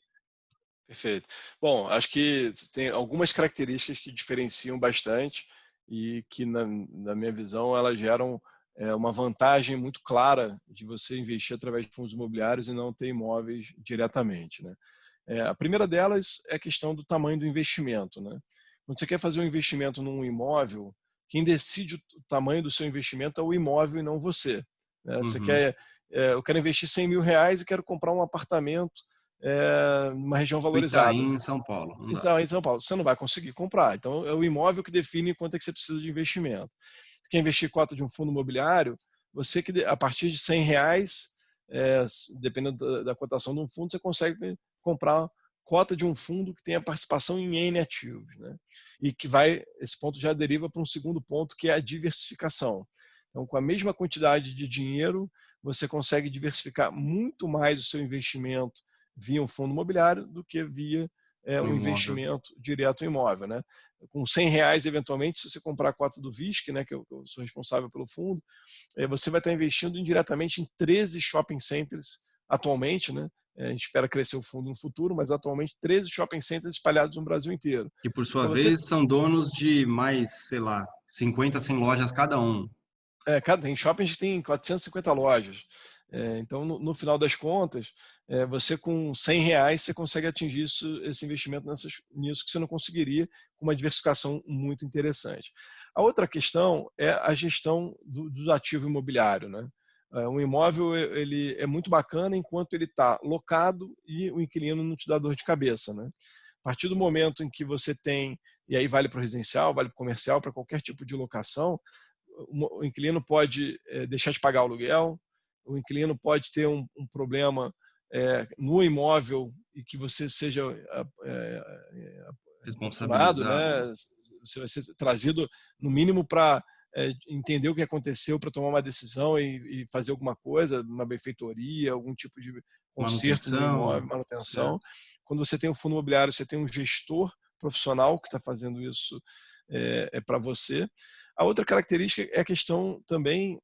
Perfeito. Bom, acho que tem algumas características que diferenciam bastante e que, na minha visão, elas geram uma vantagem muito clara de você investir através de fundos imobiliários e não ter imóveis diretamente, né? A primeira delas é a questão do tamanho do investimento, né? Quando você quer fazer um investimento num imóvel, quem decide o tamanho do seu investimento é o imóvel e não você, né? Você quer, eu quero investir 100 mil reais e quero comprar um apartamento numa região valorizada. Itaim, em São Paulo. Em São Paulo. Você não vai conseguir comprar. Então, é o imóvel que define quanto é que você precisa de investimento. Você quer investir cota de um fundo imobiliário, você que a partir de 100 reais, dependendo da cotação de um fundo, você consegue comprar cota de um fundo que tenha participação em N ativos, né? E que esse ponto já deriva para um segundo ponto, que é a diversificação. Então, com a mesma quantidade de dinheiro, você consegue diversificar muito mais o seu investimento via um fundo imobiliário do que via um investimento direto em imóvel, né? Com 100 reais, eventualmente, se você comprar a cota do VISC, né, que eu sou responsável pelo fundo, você vai estar investindo indiretamente em 13 shopping centers atualmente, né? A gente espera crescer o fundo no futuro, mas atualmente 13 shopping centers espalhados no Brasil inteiro. Que, por sua vez, são donos de mais, sei lá, 50, 100 lojas cada um. Tem shoppings que tem 450 lojas. Então, no final das contas, você com R$ 100 você consegue atingir esse investimento nisso que você não conseguiria com uma diversificação muito interessante. A outra questão é a gestão do ativo imobiliário, né? Um imóvel ele é muito bacana enquanto ele está locado e o inquilino não te dá dor de cabeça, né? A partir do momento em que você tem, e aí vale para o residencial, vale para o comercial, para qualquer tipo de locação, o inquilino pode deixar de pagar o aluguel, o inquilino pode ter um problema no imóvel e que você seja aturado, Responsabilizado. né? Você vai ser trazido, no mínimo, para entender o que aconteceu, para tomar uma decisão e fazer alguma coisa, uma benfeitoria, algum tipo de conserto no Manutenção. imóvel, manutenção. Certo. Quando você tem um fundo imobiliário, você tem um gestor profissional que está fazendo isso para você. A outra característica é a questão também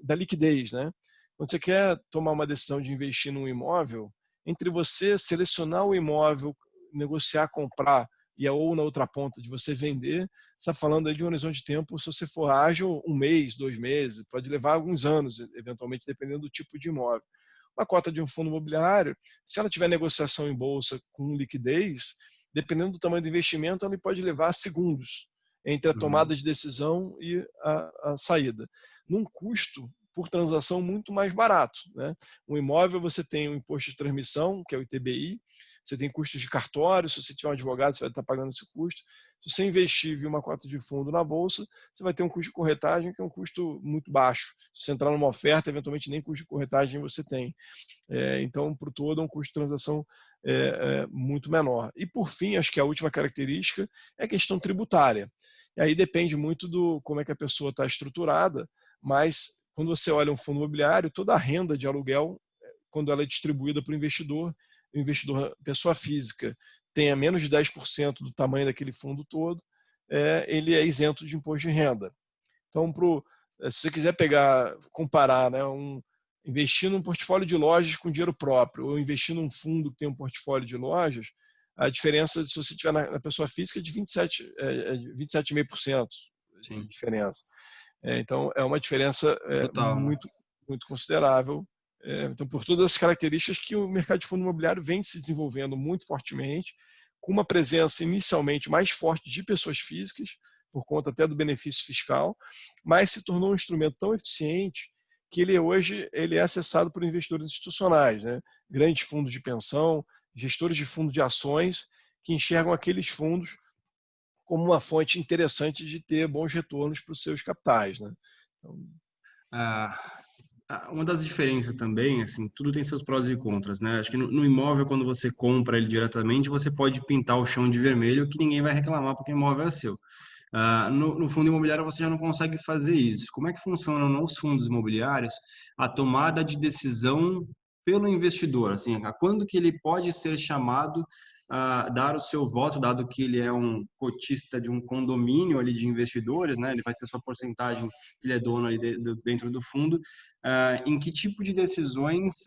da liquidez, né? Quando você quer tomar uma decisão de investir num imóvel, entre você selecionar o imóvel, negociar, comprar, ou na outra ponta de você vender, você está falando aí de um horizonte de tempo, se você for ágil, 1 mês, 2 meses, pode levar alguns anos, eventualmente, dependendo do tipo de imóvel. Uma cota de um fundo imobiliário, se ela tiver negociação em bolsa com liquidez, dependendo do tamanho do investimento, ela pode levar segundos entre a tomada de decisão e a saída, num custo por transação muito mais barato, né? Um imóvel você tem um imposto de transmissão, que é o ITBI, você tem custos de cartório, se você tiver um advogado, você vai estar pagando esse custo. Se você investir via uma cota de fundo na bolsa, você vai ter um custo de corretagem que é um custo muito baixo. Se você entrar numa oferta, eventualmente nem custo de corretagem você tem. Então, para o todo, é um custo de transação muito menor. E, por fim, acho que a última característica é a questão tributária. E aí depende muito do como é que a pessoa está estruturada, mas quando você olha um fundo imobiliário, toda a renda de aluguel, quando ela é distribuída para o investidor, pessoa física, tenha menos de 10% do tamanho daquele fundo todo, ele é isento de imposto de renda. Então, se você quiser comparar, né, investir num portfólio de lojas com dinheiro próprio ou investir num fundo que tem um portfólio de lojas, a diferença, se você tiver na pessoa física, é de 27,5% de Sim. diferença. Então, é uma diferença Total, né? muito, muito considerável. Então, por todas as características que o mercado de fundo imobiliário vem se desenvolvendo muito fortemente, com uma presença inicialmente mais forte de pessoas físicas, por conta até do benefício fiscal, mas se tornou um instrumento tão eficiente que hoje ele é acessado por investidores institucionais, né? Grandes fundos de pensão, gestores de fundos de ações, que enxergam aqueles fundos como uma fonte interessante de ter bons retornos para os seus capitais, né? Então, Uma das diferenças também, assim, tudo tem seus prós e contras, né? Acho que no imóvel, quando você compra ele diretamente, você pode pintar o chão de vermelho que ninguém vai reclamar porque o imóvel é seu. No fundo imobiliário você já não consegue fazer isso. Como é que funcionam nos fundos imobiliários a tomada de decisão pelo investidor? Assim, a quando que ele pode ser chamado a dar o seu voto, dado que ele é um cotista de um condomínio ali de investidores, né? Ele vai ter sua porcentagem, ele é dono ali dentro do fundo. Em que tipo de decisões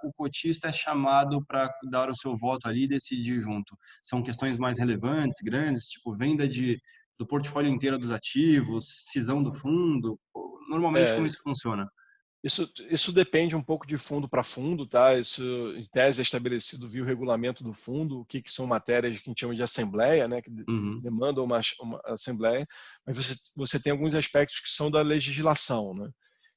o cotista é chamado para dar o seu voto ali e decidir junto? São questões mais relevantes, grandes, tipo venda do portfólio inteiro dos ativos, cisão do fundo? Normalmente, como é, isso funciona? isso depende um pouco de fundo para fundo, tá? Isso, em tese, é estabelecido via o regulamento do fundo, o que são matérias que a gente chama de assembleia, né? Que Uhum. demandam uma assembleia, mas você tem alguns aspectos que são da legislação, né?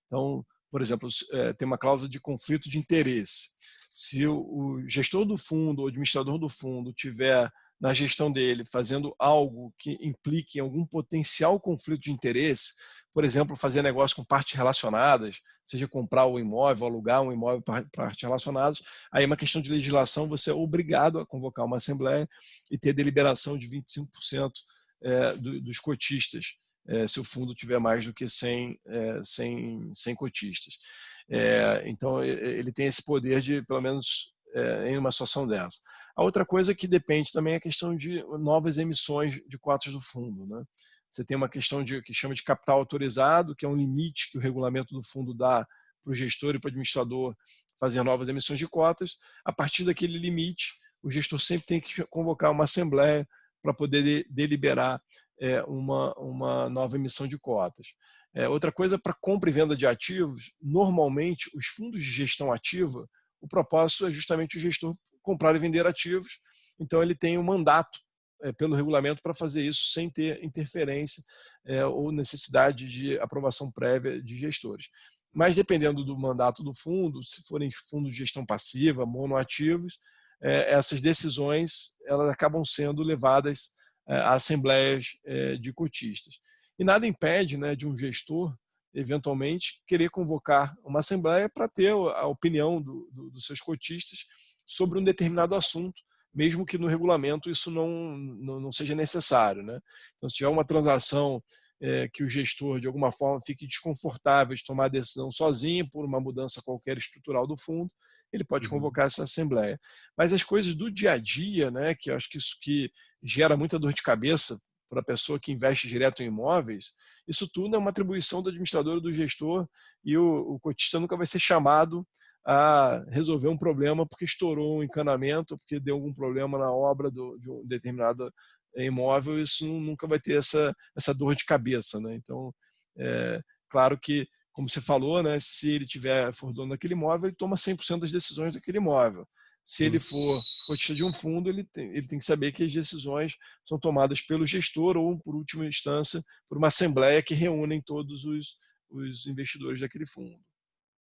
Então, por exemplo, tem uma cláusula de conflito de interesse. Se o gestor do fundo, o administrador do fundo, tiver na gestão dele fazendo algo que implique em algum potencial conflito de interesse, por exemplo, fazer negócio com partes relacionadas, seja comprar o imóvel, alugar um imóvel para partes relacionadas, aí é uma questão de legislação, você é obrigado a convocar uma assembleia e ter deliberação de 25% dos cotistas, se o fundo tiver mais do que 100 cotistas. Então, ele tem esse poder de, pelo menos, em uma situação dessa. A outra coisa que depende também é a questão de novas emissões de cotas do fundo, né? Você tem uma questão que chama de capital autorizado, que é um limite que o regulamento do fundo dá para o gestor e para o administrador fazer novas emissões de cotas. A partir daquele limite, o gestor sempre tem que convocar uma assembleia para poder deliberar uma nova emissão de cotas. Outra coisa, para compra e venda de ativos, normalmente os fundos de gestão ativa, o propósito é justamente o gestor comprar e vender ativos, então ele tem um mandato pelo regulamento para fazer isso sem ter interferência ou necessidade de aprovação prévia de gestores. Mas dependendo do mandato do fundo, se forem fundos de gestão passiva, monoativos, essas decisões elas acabam sendo levadas a assembleias de cotistas. E nada impede, né, de um gestor, eventualmente, querer convocar uma assembleia para ter a opinião dos seus cotistas sobre um determinado assunto, mesmo que no regulamento isso não seja necessário, né? Então, se tiver uma transação que o gestor, de alguma forma, fique desconfortável de tomar a decisão sozinho por uma mudança qualquer estrutural do fundo, ele pode convocar essa assembleia. Mas as coisas do dia a dia, né, que eu acho que isso que gera muita dor de cabeça para a pessoa que investe direto em imóveis, isso tudo é uma atribuição do administrador ou do gestor, e o cotista nunca vai ser chamado a resolver um problema porque estourou um encanamento, porque deu algum problema na obra de um determinado imóvel. Isso nunca vai ter essa dor de cabeça, né? Então, claro que, como você falou, né, se ele for dono daquele imóvel, ele toma 100% das decisões daquele imóvel. Se ele for cotista de um fundo, ele tem que saber que as decisões são tomadas pelo gestor ou, por última instância, por uma assembleia que reúne todos os investidores daquele fundo.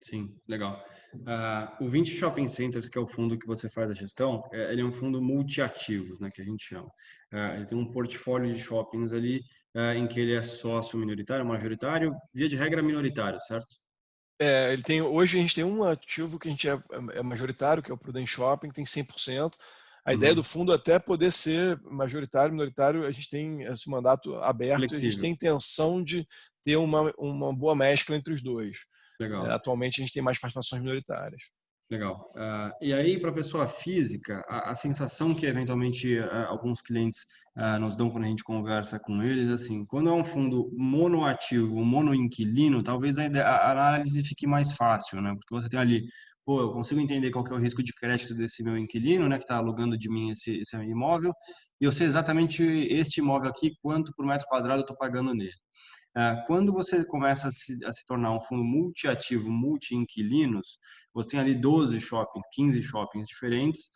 Sim, legal. O 20 Shopping Centers, que é o fundo que você faz a gestão, ele é um fundo multiativos, né, que a gente chama. Ele tem um portfólio de shoppings ali em que ele é sócio minoritário, majoritário, via de regra minoritário, certo? Hoje a gente tem um ativo que a gente é majoritário, que é o Prudent Shopping, tem 100%. A ideia do fundo é até poder ser majoritário, minoritário, a gente tem esse mandato aberto. Flexível. E a gente tem intenção de ter uma boa mescla entre os dois. Legal. Atualmente a gente tem mais participações minoritárias. Legal. E aí, para a pessoa física, a sensação que eventualmente alguns clientes nos dão quando a gente conversa com eles, assim, quando é um fundo monoativo, monoinquilino, talvez a análise fique mais fácil, né? Porque você tem ali, pô, eu consigo entender qual que é o risco de crédito desse meu inquilino, né, que está alugando de mim esse imóvel, e eu sei exatamente este imóvel aqui, quanto por metro quadrado eu estou pagando nele. Quando você começa a se tornar um fundo multiativo, multi-inquilinos, você tem ali 12 shoppings, 15 shoppings diferentes.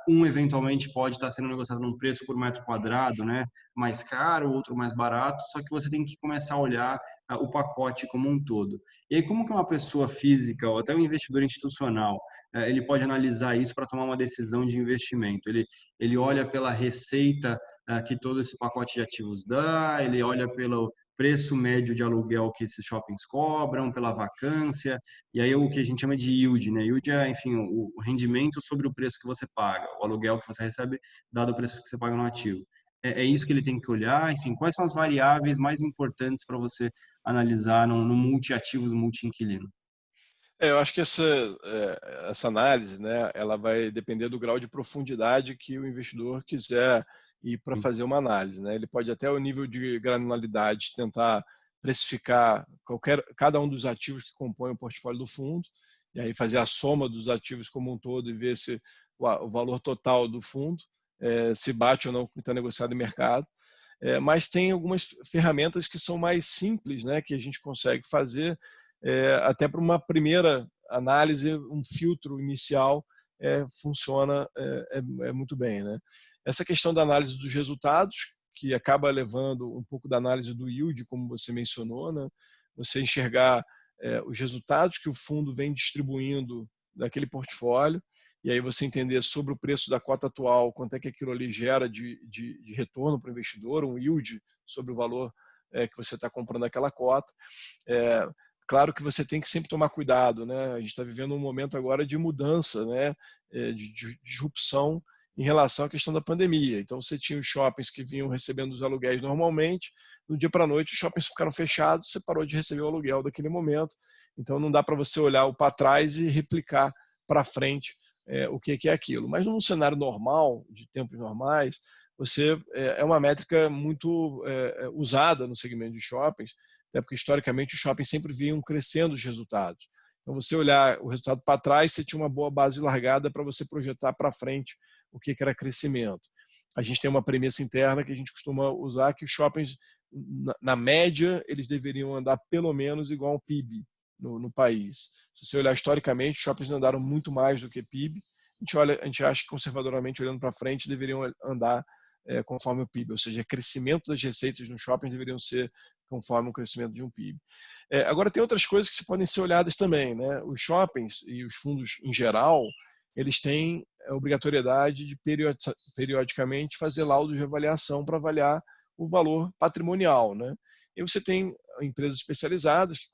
Um eventualmente pode estar sendo negociado num preço por metro quadrado, né, mais caro, outro mais barato, só que você tem que começar a olhar o pacote como um todo. E aí, como que uma pessoa física ou até um investidor institucional, ele pode analisar isso para tomar uma decisão de investimento? Ele olha pela receita que todo esse pacote de ativos dá, ele olha pelo preço médio de aluguel que esses shoppings cobram, pela vacância, e aí o que a gente chama de yield, né? Yield é, enfim, o rendimento sobre o preço que você paga, o aluguel que você recebe dado o preço que você paga no ativo. É isso que ele tem que olhar, enfim, quais são as variáveis mais importantes para você analisar no multi-ativos, multi-inquilino? Eu acho que essa análise, né, ela vai depender do grau de profundidade que o investidor quiser ir para fazer uma análise, né? Ele pode até o nível de granularidade tentar precificar cada um dos ativos que compõem o portfólio do fundo, e aí fazer a soma dos ativos como um todo e ver se o valor total do fundo se bate ou não com o que está negociado em mercado. Mas tem algumas ferramentas que são mais simples, né, que a gente consegue fazer até para uma primeira análise, um filtro inicial funciona muito bem, né? Essa questão da análise dos resultados, que acaba levando um pouco da análise do yield, como você mencionou, né? Você enxergar os resultados que o fundo vem distribuindo daquele portfólio, e aí você entender sobre o preço da cota atual, quanto é que aquilo ali gera de retorno para o investidor, um yield sobre o valor que você está comprando aquela cota. Claro que você tem que sempre tomar cuidado, né? A gente está vivendo um momento agora de mudança, né? De disrupção em relação à questão da pandemia. Então, você tinha os shoppings que vinham recebendo os aluguéis normalmente, no dia para a noite os shoppings ficaram fechados, você parou de receber o aluguel daquele momento. Então, não dá para você olhar para trás e replicar para frente o que é aquilo. Mas num cenário normal, de tempos normais, é uma métrica muito usada no segmento de shoppings, até porque historicamente os shoppings sempre vinham crescendo os resultados. Então, você olhar o resultado para trás, você tinha uma boa base largada para você projetar para frente o que era crescimento. A gente tem uma premissa interna que a gente costuma usar, que os shoppings, na média, eles deveriam andar pelo menos igual ao PIB, no país. Se você olhar historicamente, os shoppings andaram muito mais do que PIB. A gente acha que conservadoramente, olhando para frente, deveriam andar conforme o PIB, ou seja, o crescimento das receitas nos shoppings deveriam ser conforme o crescimento de um PIB. Agora, tem outras coisas que podem ser olhadas também, né? Os shoppings e os fundos em geral, eles têm a obrigatoriedade de periodicamente fazer laudos de avaliação para avaliar o valor patrimonial, né? E você tem empresas especializadas que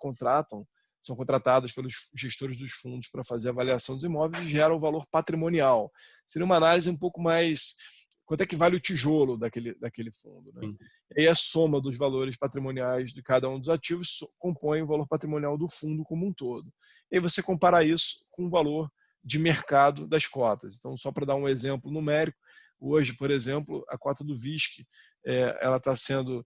são contratadas pelos gestores dos fundos para fazer a avaliação dos imóveis e geram o valor patrimonial. Seria uma análise um pouco mais... Quanto é que vale o tijolo daquele fundo, né? E aí a soma dos valores patrimoniais de cada um dos ativos compõe o valor patrimonial do fundo como um todo. E aí você compara isso com o valor de mercado das cotas. Então, só para dar um exemplo numérico, hoje, por exemplo, a cota do VISC, ela está sendo...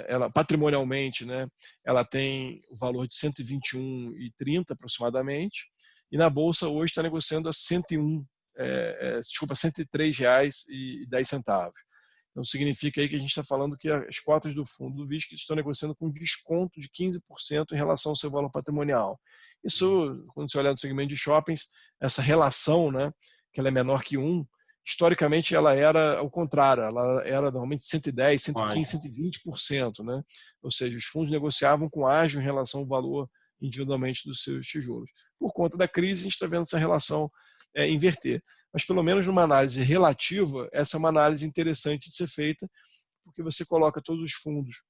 ela patrimonialmente, né, ela tem o valor de 121,30 aproximadamente, e na bolsa hoje está negociando a R$103,10. Então significa aí que a gente está falando que as cotas do fundo do VISC estão negociando com desconto de 15% em relação ao seu valor patrimonial. Isso, quando você olhar no segmento de shoppings, essa relação, né, que ela é menor que 1, historicamente ela era ao contrário, ela era normalmente 110, 115, 120%, né? Ou seja, os fundos negociavam com ágio em relação ao valor individualmente dos seus tijolos. Por conta da crise, a gente está vendo essa relação inverter. Mas pelo menos numa análise relativa, essa é uma análise interessante de ser feita, porque você coloca todos os fundos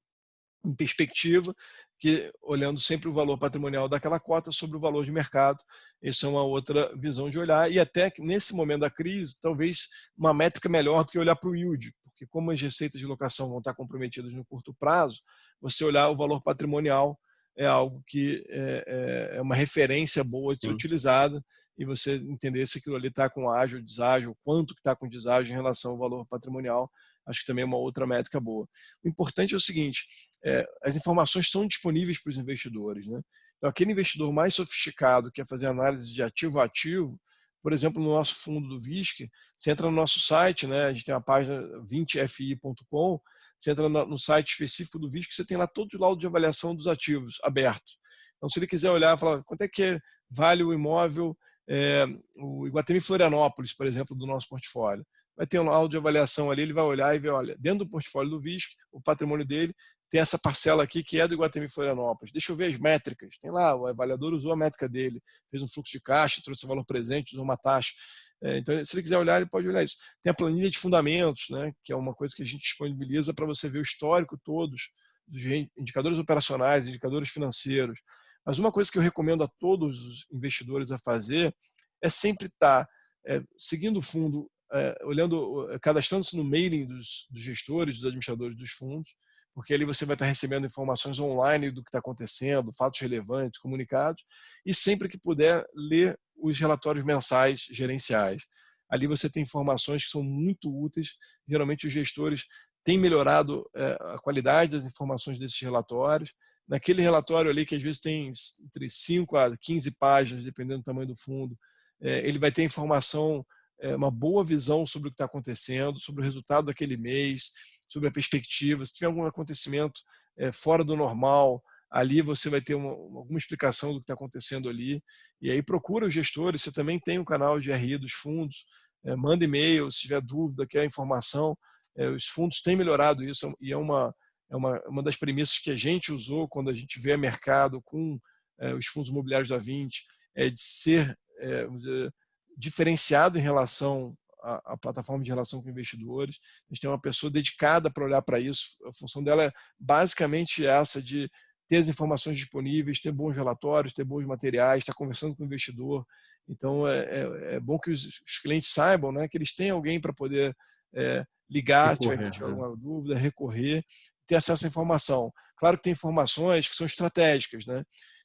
em perspectiva, que olhando sempre o valor patrimonial daquela cota sobre o valor de mercado. Essa é uma outra visão de olhar, e até que nesse momento da crise, talvez uma métrica melhor do que olhar para o yield, porque como as receitas de locação vão estar comprometidas no curto prazo, você olhar o valor patrimonial é algo que é uma referência boa de ser utilizada, e você entender se aquilo ali está com ágio ou deságio, quanto que está com deságio em relação ao valor patrimonial. Acho que também é uma outra métrica boa. O importante é o seguinte, as informações estão disponíveis para os investidores, né? Então, aquele investidor mais sofisticado que quer fazer análise de ativo a ativo, por exemplo, no nosso fundo do VISC, você entra no nosso site, né? A gente tem a página 20fi.com, você entra no site específico do VISC, você tem lá todo o laudo de avaliação dos ativos aberto. Então, se ele quiser olhar e falar quanto é que vale o imóvel, o Iguatemi Florianópolis, por exemplo, do nosso portfólio, vai ter um laudo de avaliação ali, ele vai olhar e ver, olha, dentro do portfólio do VISC, o patrimônio dele tem essa parcela aqui que é do Iguatemi Florianópolis. Deixa eu ver as métricas. Tem lá, o avaliador usou a métrica dele, fez um fluxo de caixa, trouxe valor presente, usou uma taxa. Então, se ele quiser olhar, ele pode olhar isso. Tem a planilha de fundamentos, né, que é uma coisa que a gente disponibiliza para você ver o histórico todos dos indicadores operacionais, indicadores financeiros. Mas uma coisa que eu recomendo a todos os investidores a fazer é sempre estar seguindo o fundo, olhando, cadastrando-se no mailing dos gestores, dos administradores dos fundos, porque ali você vai estar recebendo informações online do que está acontecendo, fatos relevantes, comunicados, e sempre que puder, ler os relatórios mensais gerenciais. Ali você tem informações que são muito úteis. Geralmente os gestores têm melhorado a qualidade das informações desses relatórios. Naquele relatório ali, que às vezes tem entre 5 a 15 páginas, dependendo do tamanho do fundo, ele vai ter informação, uma boa visão sobre o que está acontecendo, sobre o resultado daquele mês, sobre a perspectiva. Se tiver algum acontecimento fora do normal, ali você vai ter alguma explicação do que está acontecendo ali. E aí procura os gestores, você também tem um canal de RI dos fundos, manda e-mail se tiver dúvida, quer informação. Os fundos têm melhorado isso, e é uma das premissas que a gente usou quando a gente vê mercado com os fundos imobiliários da 20, de ser diferenciado em relação à plataforma de relação com investidores. A gente tem uma pessoa dedicada para olhar para isso. A função dela é basicamente essa, de ter as informações disponíveis, ter bons relatórios, ter bons materiais, estar conversando com o investidor. Então, é bom que os clientes saibam, né, que eles têm alguém para poder ligar, se tiver alguma dúvida, recorrer, ter acesso à informação. Claro que tem informações que são estratégicas, né?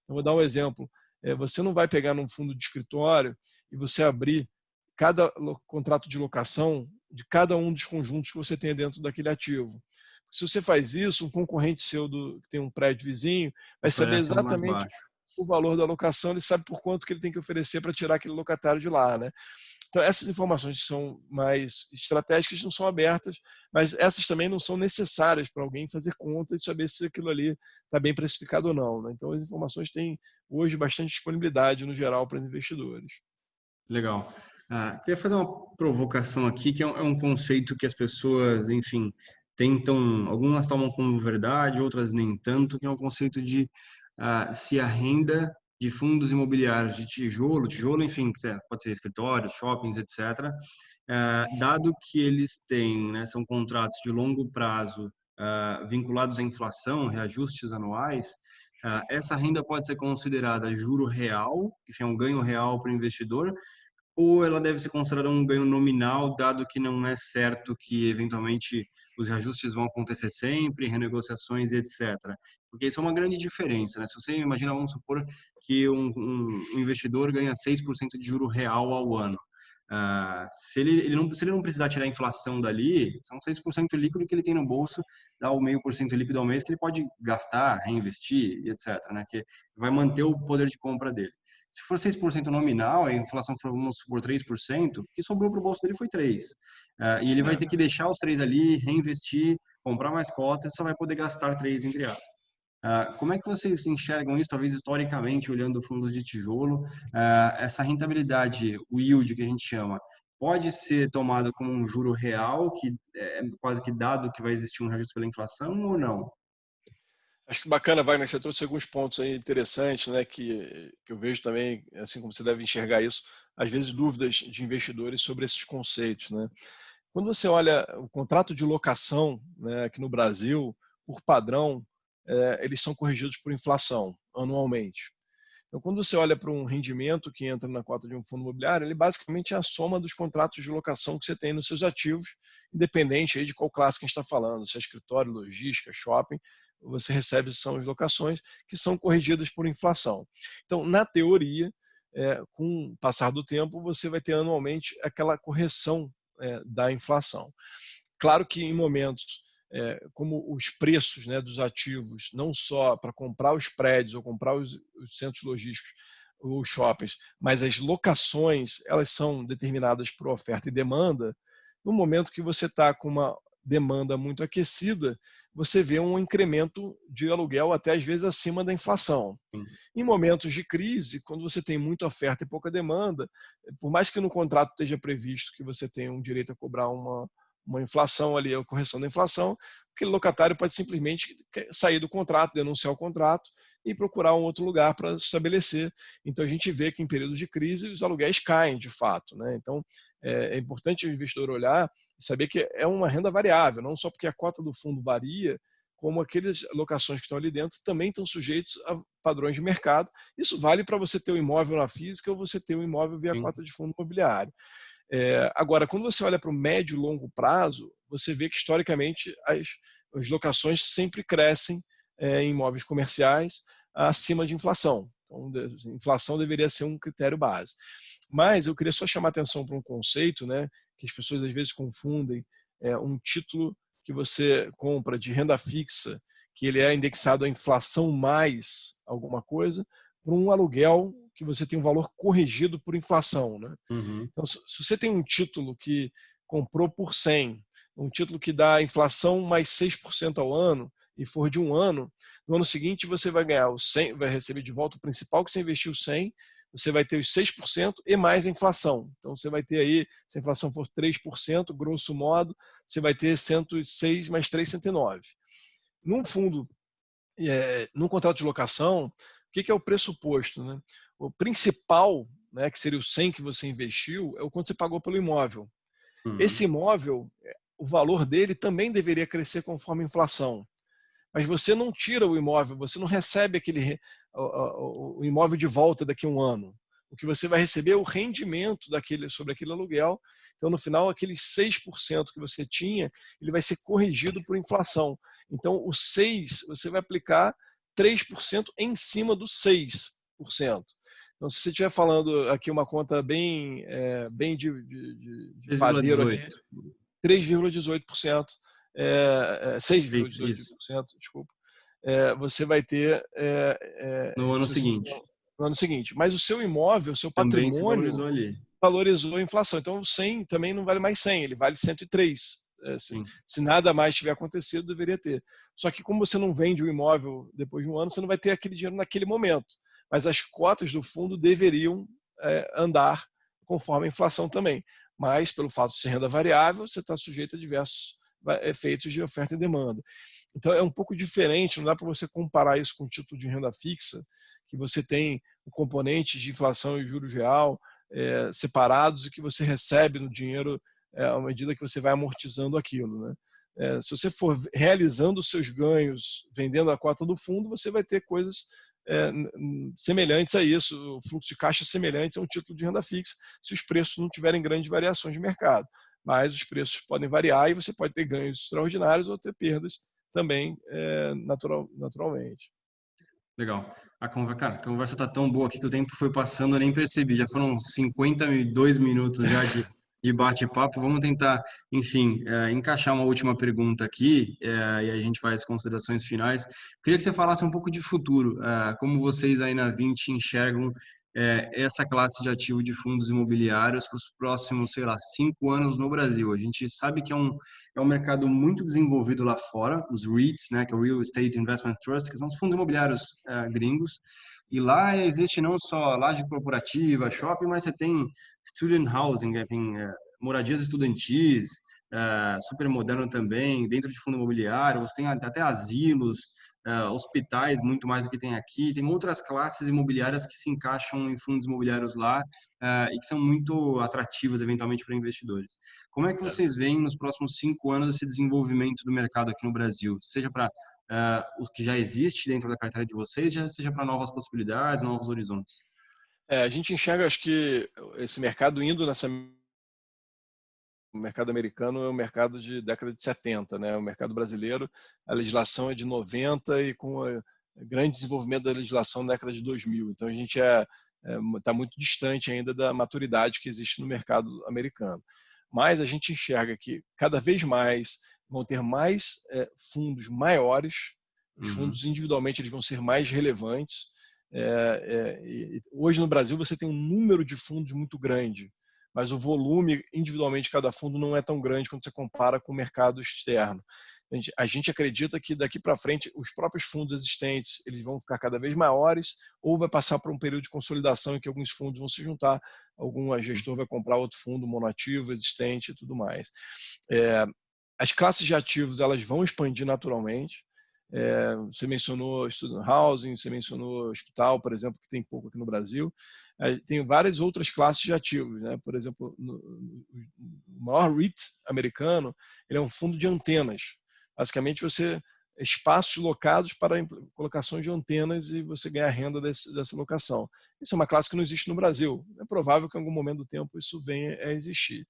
Eu vou dar um exemplo. Você não vai pegar num fundo de escritório e você abrir cada contrato de locação de cada um dos conjuntos que você tem dentro daquele ativo. Se você faz isso, um concorrente seu que tem um prédio vizinho vai saber exatamente o valor da locação, ele sabe por quanto que ele tem que oferecer para tirar aquele locatário de lá, né? Então, essas informações que são mais estratégicas não são abertas, mas essas também não são necessárias para alguém fazer conta e saber se aquilo ali está bem precificado ou não, né? Então, as informações têm hoje bastante disponibilidade no geral para os investidores. Legal. Queria fazer uma provocação aqui, que é um conceito que as pessoas, enfim, tentam, algumas tomam como verdade, outras nem tanto, que é um conceito de se a renda de fundos imobiliários de tijolo, enfim, pode ser escritórios, shoppings, etc., dado que eles têm, né, são contratos de longo prazo vinculados à inflação, reajustes anuais, essa renda pode ser considerada juro real, que é um ganho real para o investidor, ou ela deve ser considerada um ganho nominal, dado que não é certo que, eventualmente, os reajustes vão acontecer sempre, renegociações e etc. Porque isso é uma grande diferença, né? Se você imagina, vamos supor que um investidor ganha 6% de juro real ao ano. Se ele não precisar tirar a inflação dali, são 6% líquido que ele tem no bolso, dá o 0,5% líquido ao mês que ele pode gastar, reinvestir e etc., né? Que vai manter o poder de compra dele. Se for 6% nominal, a inflação for, vamos supor, 3%, o que sobrou para o bolso dele foi 3%. E ele vai ter que deixar os 3 ali, reinvestir, comprar mais cotas e só vai poder gastar 3, entre aspas. Como é que vocês enxergam isso, talvez historicamente, olhando fundos de tijolo? Essa rentabilidade, o yield que a gente chama, pode ser tomado como um juro real, que é quase que dado que vai existir um reajuste pela inflação, ou não? Acho que bacana, Wagner, você trouxe alguns pontos aí interessantes, né, que eu vejo também, assim como você deve enxergar isso, às vezes dúvidas de investidores sobre esses conceitos, né? Quando você olha o contrato de locação, né, aqui no Brasil, por padrão, eles são corrigidos por inflação anualmente. Então, quando você olha para um rendimento que entra na cota de um fundo imobiliário, ele basicamente é a soma dos contratos de locação que você tem nos seus ativos, independente aí de qual classe que a gente está falando, se é escritório, logística, shopping, você recebe são as locações que são corrigidas por inflação. Então, na teoria, com o passar do tempo, você vai ter anualmente aquela correção da inflação. Claro que em momentos como os preços, né, dos ativos, não só para comprar os prédios ou comprar os centros logísticos ou shoppings, mas as locações, elas são determinadas por oferta e demanda. No momento que você está com uma demanda muito aquecida, você vê um incremento de aluguel até às vezes acima da inflação. Em momentos de crise, quando você tem muita oferta e pouca demanda, por mais que no contrato esteja previsto que você tenha um direito a cobrar uma inflação ali, a correção da inflação, aquele locatário pode simplesmente sair do contrato, denunciar o contrato e procurar um outro lugar para estabelecer. Então a gente vê que em períodos de crise os aluguéis caem de fato, né? Então é importante o investidor olhar e saber que é uma renda variável, não só porque a cota do fundo varia, como aquelas locações que estão ali dentro também estão sujeitos a padrões de mercado. Isso vale para você ter um imóvel na física ou você ter um imóvel via cota de fundo imobiliário. Agora, quando você olha para o médio e longo prazo, você vê que historicamente as locações sempre crescem em imóveis comerciais acima de inflação. Então, a inflação deveria ser um critério base. Mas eu queria só chamar a atenção para um conceito, né, que as pessoas às vezes confundem um título que você compra de renda fixa, que ele é indexado à inflação mais alguma coisa, para um aluguel que você tem um valor corrigido por inflação, né? Uhum. Então, se você tem um título que comprou por 100, um título que dá inflação mais 6% ao ano, e for de um ano, no ano seguinte você vai ganhar o 100, vai receber de volta o principal que você investiu 100, você vai ter os 6% e mais a inflação. Então você vai ter aí, se a inflação for 3%, grosso modo, você vai ter 106 mais 3, 109. Num fundo, num contrato de locação, o que é o pressuposto, né? O principal, né, que seria o 100 que você investiu, é o quanto você pagou pelo imóvel. Esse imóvel, o valor dele também deveria crescer conforme a inflação. Mas você não tira o imóvel, você não recebe o imóvel de volta daqui a um ano. O que você vai receber é o rendimento sobre aquele aluguel. Então, no final, aqueles 6% que você tinha, ele vai ser corrigido por inflação. Então, o 6%, você vai aplicar 3% em cima do 6%. Então, se você estiver falando aqui uma conta bem de padeiro aqui, 3,18%. 6,18%, desculpa, você vai ter no ano seguinte. No ano seguinte. Mas o seu imóvel, o seu Também se patrimônio, valorizou ali. valorizou a inflação. Então, o 100 também não vale mais 100, ele vale 103. Se nada mais tiver acontecido, deveria ter. Só que como você não vende o imóvel depois de um ano, você não vai ter aquele dinheiro naquele momento. Mas as cotas do fundo deveriam andar conforme a inflação também. Mas, pelo fato de ser renda variável, você está sujeito a diversos efeitos de oferta e demanda. Então, é um pouco diferente, não dá para você comparar isso com o título de renda fixa, que você tem o componente de inflação e juros real separados e que você recebe no dinheiro à medida que você vai amortizando aquilo, né? Se você for realizando os seus ganhos, vendendo a cota do fundo, você vai ter coisas semelhantes a isso, o fluxo de caixa semelhante a um título de renda fixa, se os preços não tiverem grandes variações de mercado. Mas os preços podem variar e você pode ter ganhos extraordinários ou ter perdas também naturalmente. Legal. Cara, a conversa tá tão boa aqui que o tempo foi passando, eu nem percebi. Já foram 52 minutos já de bate-papo. Vamos tentar, enfim, encaixar uma última pergunta aqui, e a gente faz considerações finais. Queria que você falasse um pouco de futuro, como vocês aí na 20 enxergam essa classe de ativo de fundos imobiliários para os próximos, sei lá, 5 anos no Brasil. A gente sabe que é um mercado muito desenvolvido lá fora, os REITs, né, que é o Real Estate Investment Trust, que são os fundos imobiliários gringos. E lá existe não só laje corporativa, shopping, mas você tem student housing, enfim, moradias estudantis, super moderno também, dentro de fundo imobiliário. Você tem até asilos, hospitais, muito mais do que tem aqui. Tem outras classes imobiliárias que se encaixam em fundos imobiliários lá e que são muito atrativas, eventualmente, para investidores. Como é que vocês veem nos próximos 5 anos esse desenvolvimento do mercado aqui no Brasil? Seja para os que já existe dentro da carteira de vocês, seja para novas possibilidades, novos horizontes? A gente enxerga, acho que esse mercado indo nessa... O mercado americano é um mercado de década de 70, né? O mercado brasileiro, a legislação é de 90 e com o grande desenvolvimento da legislação na década de 2000. Então, a gente está muito distante ainda da maturidade que existe no mercado americano. Mas a gente enxerga que cada vez mais vão ter mais fundos maiores, os fundos individualmente eles vão ser mais relevantes. Hoje no Brasil você tem um número de fundos muito grande, mas o volume individualmente de cada fundo não é tão grande quando você compara com o mercado externo. A gente acredita que daqui para frente os próprios fundos existentes eles vão ficar cada vez maiores ou vai passar por um período de consolidação em que alguns fundos vão se juntar, algum gestor vai comprar outro fundo monoativo existente e tudo mais. As classes de ativos elas vão expandir naturalmente. Você mencionou student housing, você mencionou hospital, por exemplo, que tem pouco aqui no Brasil. Tem várias outras classes de ativos, né? Por exemplo, o maior REIT americano ele é um fundo de antenas. Basicamente, espaços locados para colocação de antenas e você ganha renda dessa locação. Isso é uma classe que não existe no Brasil. É provável que em algum momento do tempo isso venha a existir.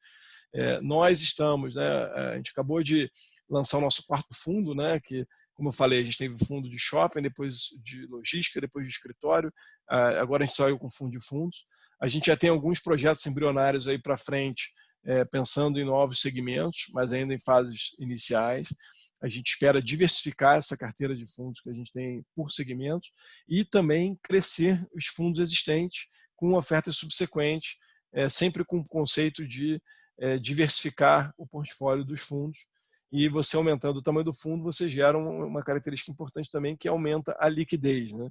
Nós estamos, né? A gente acabou de lançar o nosso quarto fundo, né? Que como eu falei, a gente teve fundo de shopping, depois de logística, depois de escritório. Agora a gente saiu com fundo de fundos. A gente já tem alguns projetos embrionários aí para frente, pensando em novos segmentos, mas ainda em fases iniciais. A gente espera diversificar essa carteira de fundos que a gente tem por segmentos e também crescer os fundos existentes com ofertas subsequentes, sempre com o conceito de diversificar o portfólio dos fundos. E você aumentando o tamanho do fundo, você gera uma característica importante também, que aumenta a liquidez, né?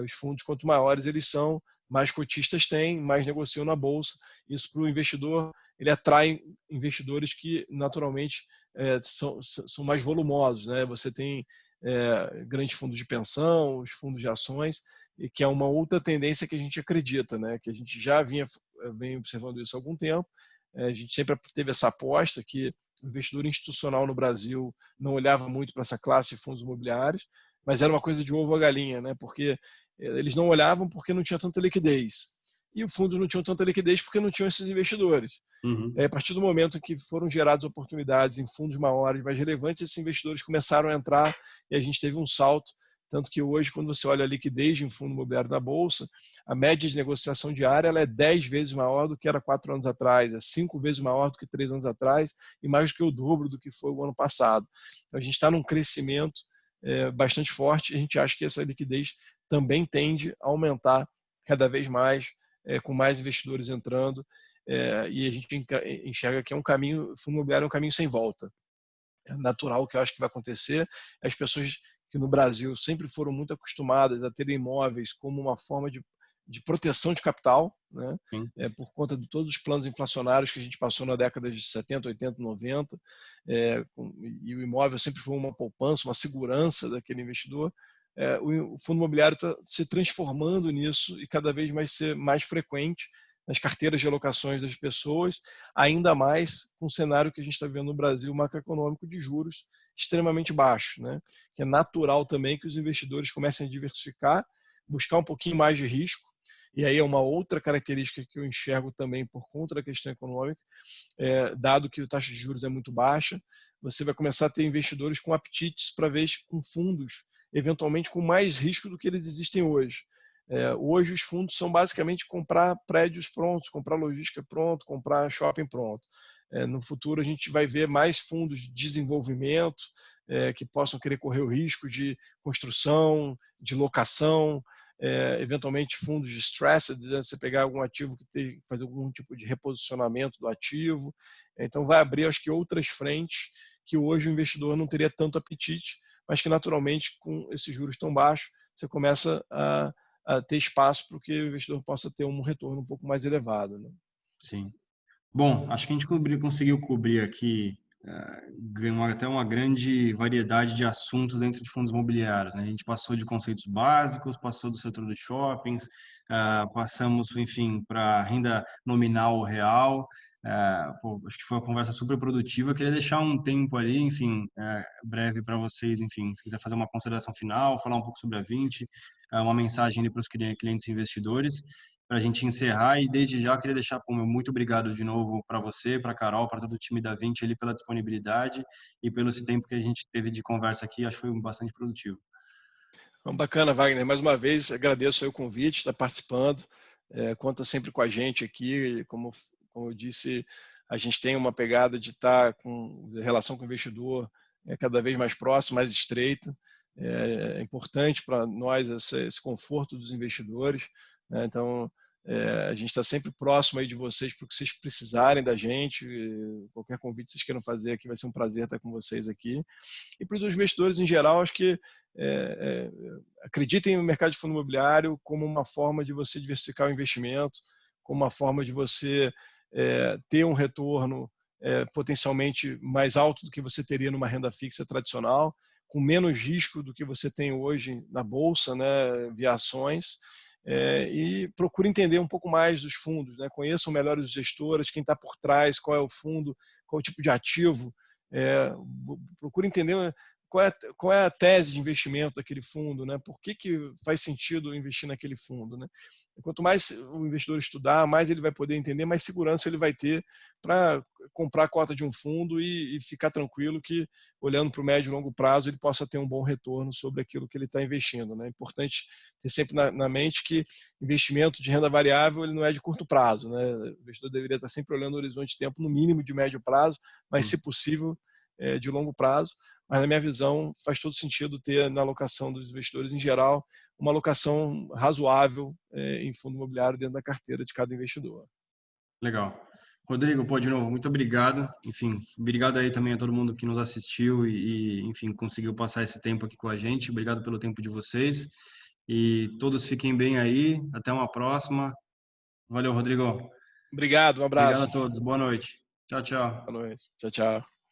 Os fundos, quanto maiores eles são, mais cotistas têm, mais negociam na bolsa. Isso para o investidor, ele atrai investidores que naturalmente são mais volumosos, né? Você tem grandes fundos de pensão, os fundos de ações, e que é uma outra tendência que a gente acredita, né? Que a gente já vem observando isso há algum tempo. A gente sempre teve essa aposta que o investidor institucional no Brasil não olhava muito para essa classe de fundos imobiliários, mas era uma coisa de ovo a galinha, né? Porque eles não olhavam porque não tinha tanta liquidez. E os fundos não tinham tanta liquidez porque não tinham esses investidores. A partir do momento que foram geradas oportunidades em fundos maiores, mais relevantes, esses investidores começaram a entrar e a gente teve um salto. Tanto que hoje, quando você olha a liquidez em fundo imobiliário da Bolsa, a média de negociação diária ela é 10 vezes maior do que era 4 anos atrás, é 5 vezes maior do que 3 anos atrás e mais do que o dobro do que foi o ano passado. Então, a gente está num crescimento bastante forte e a gente acha que essa liquidez também tende a aumentar cada vez mais, com mais investidores entrando. e a gente enxerga que é um caminho, fundo imobiliário é um caminho sem volta. É natural que eu acho que vai acontecer. As pessoas que no Brasil sempre foram muito acostumadas a ter imóveis como uma forma de proteção de capital, né? Por conta de todos os planos inflacionários que a gente passou na década de 70, 80, 90, e o imóvel sempre foi uma poupança, uma segurança daquele investidor. O fundo imobiliário está se transformando nisso e cada vez mais ser mais frequente nas carteiras de alocações das pessoas, ainda mais com o cenário que a gente está vendo no Brasil macroeconômico de juros extremamente baixos, né? Que é natural também que os investidores comecem a diversificar, buscar um pouquinho mais de risco, e aí é uma outra característica que eu enxergo também por conta da questão econômica, dado que a taxa de juros é muito baixa, você vai começar a ter investidores com apetites para ver com fundos, eventualmente com mais risco do que eles existem hoje. Hoje os fundos são basicamente comprar prédios prontos, comprar logística pronto, comprar shopping pronto. No futuro a gente vai ver mais fundos de desenvolvimento que possam querer correr o risco de construção, de locação, eventualmente fundos de stress, você pegar algum ativo que tem que fazer algum tipo de reposicionamento do ativo. Então vai abrir, acho que, outras frentes que hoje o investidor não teria tanto apetite, mas que naturalmente com esses juros tão baixos você começa a ter espaço para que o investidor possa ter um retorno um pouco mais elevado, né? Sim. Bom, acho que a gente conseguiu cobrir aqui até uma grande variedade de assuntos dentro de fundos imobiliários, né? A gente passou de conceitos básicos, passou do setor dos shoppings, passamos, enfim, para renda nominal ou real. Acho que foi uma conversa super produtiva. Eu queria deixar um tempo ali, enfim, breve para vocês, enfim, se quiser fazer uma consideração final, falar um pouco sobre a Vinci, uma mensagem ali para os clientes e investidores, para a gente encerrar. E desde já eu queria deixar o meu muito obrigado de novo para você, para a Carol, para todo o time da Vinci ali pela disponibilidade e pelo esse tempo que a gente teve de conversa aqui. Acho que foi bastante produtivo. Bacana, Wagner. Mais uma vez, agradeço aí o convite, estar participando. Conta sempre com a gente aqui. Como eu disse, a gente tem uma pegada de estar com relação com o investidor cada vez mais próxima, mais estreita. É importante para nós esse conforto dos investidores, né? Então, a gente está sempre próximo aí de vocês para o que vocês precisarem da gente. Qualquer convite que vocês queiram fazer aqui, vai ser um prazer estar com vocês aqui. E para os investidores em geral, acho que acreditem no mercado de fundo imobiliário como uma forma de você diversificar o investimento, como uma forma de você ter um retorno potencialmente mais alto do que você teria numa renda fixa tradicional, com menos risco do que você tem hoje na bolsa, né, via ações. E procure entender um pouco mais dos fundos, né? Conheçam melhor os gestores, quem está por trás, qual é o fundo, qual é o tipo de ativo. Procure entender qual é a tese de investimento daquele fundo, né? Por que faz sentido investir naquele fundo, né? Quanto mais o investidor estudar, mais ele vai poder entender, mais segurança ele vai ter para comprar a cota de um fundo e ficar tranquilo que, olhando para o médio e longo prazo, ele possa ter um bom retorno sobre aquilo que ele está investindo, né? É importante ter sempre na mente que investimento de renda variável ele não é de curto prazo, né? O investidor deveria estar sempre olhando o horizonte de tempo no mínimo de médio prazo, mas, se possível, de longo prazo. Mas, na minha visão, faz todo sentido ter na alocação dos investidores em geral uma alocação razoável em fundo imobiliário dentro da carteira de cada investidor. Legal. Rodrigo, de novo, muito obrigado. Enfim, obrigado aí também a todo mundo que nos assistiu enfim, conseguiu passar esse tempo aqui com a gente. Obrigado pelo tempo de vocês. E todos fiquem bem aí. Até uma próxima. Valeu, Rodrigo. Obrigado, um Obrigado abraço. a todos. Boa noite. Tchau, tchau. Boa noite. Tchau, tchau.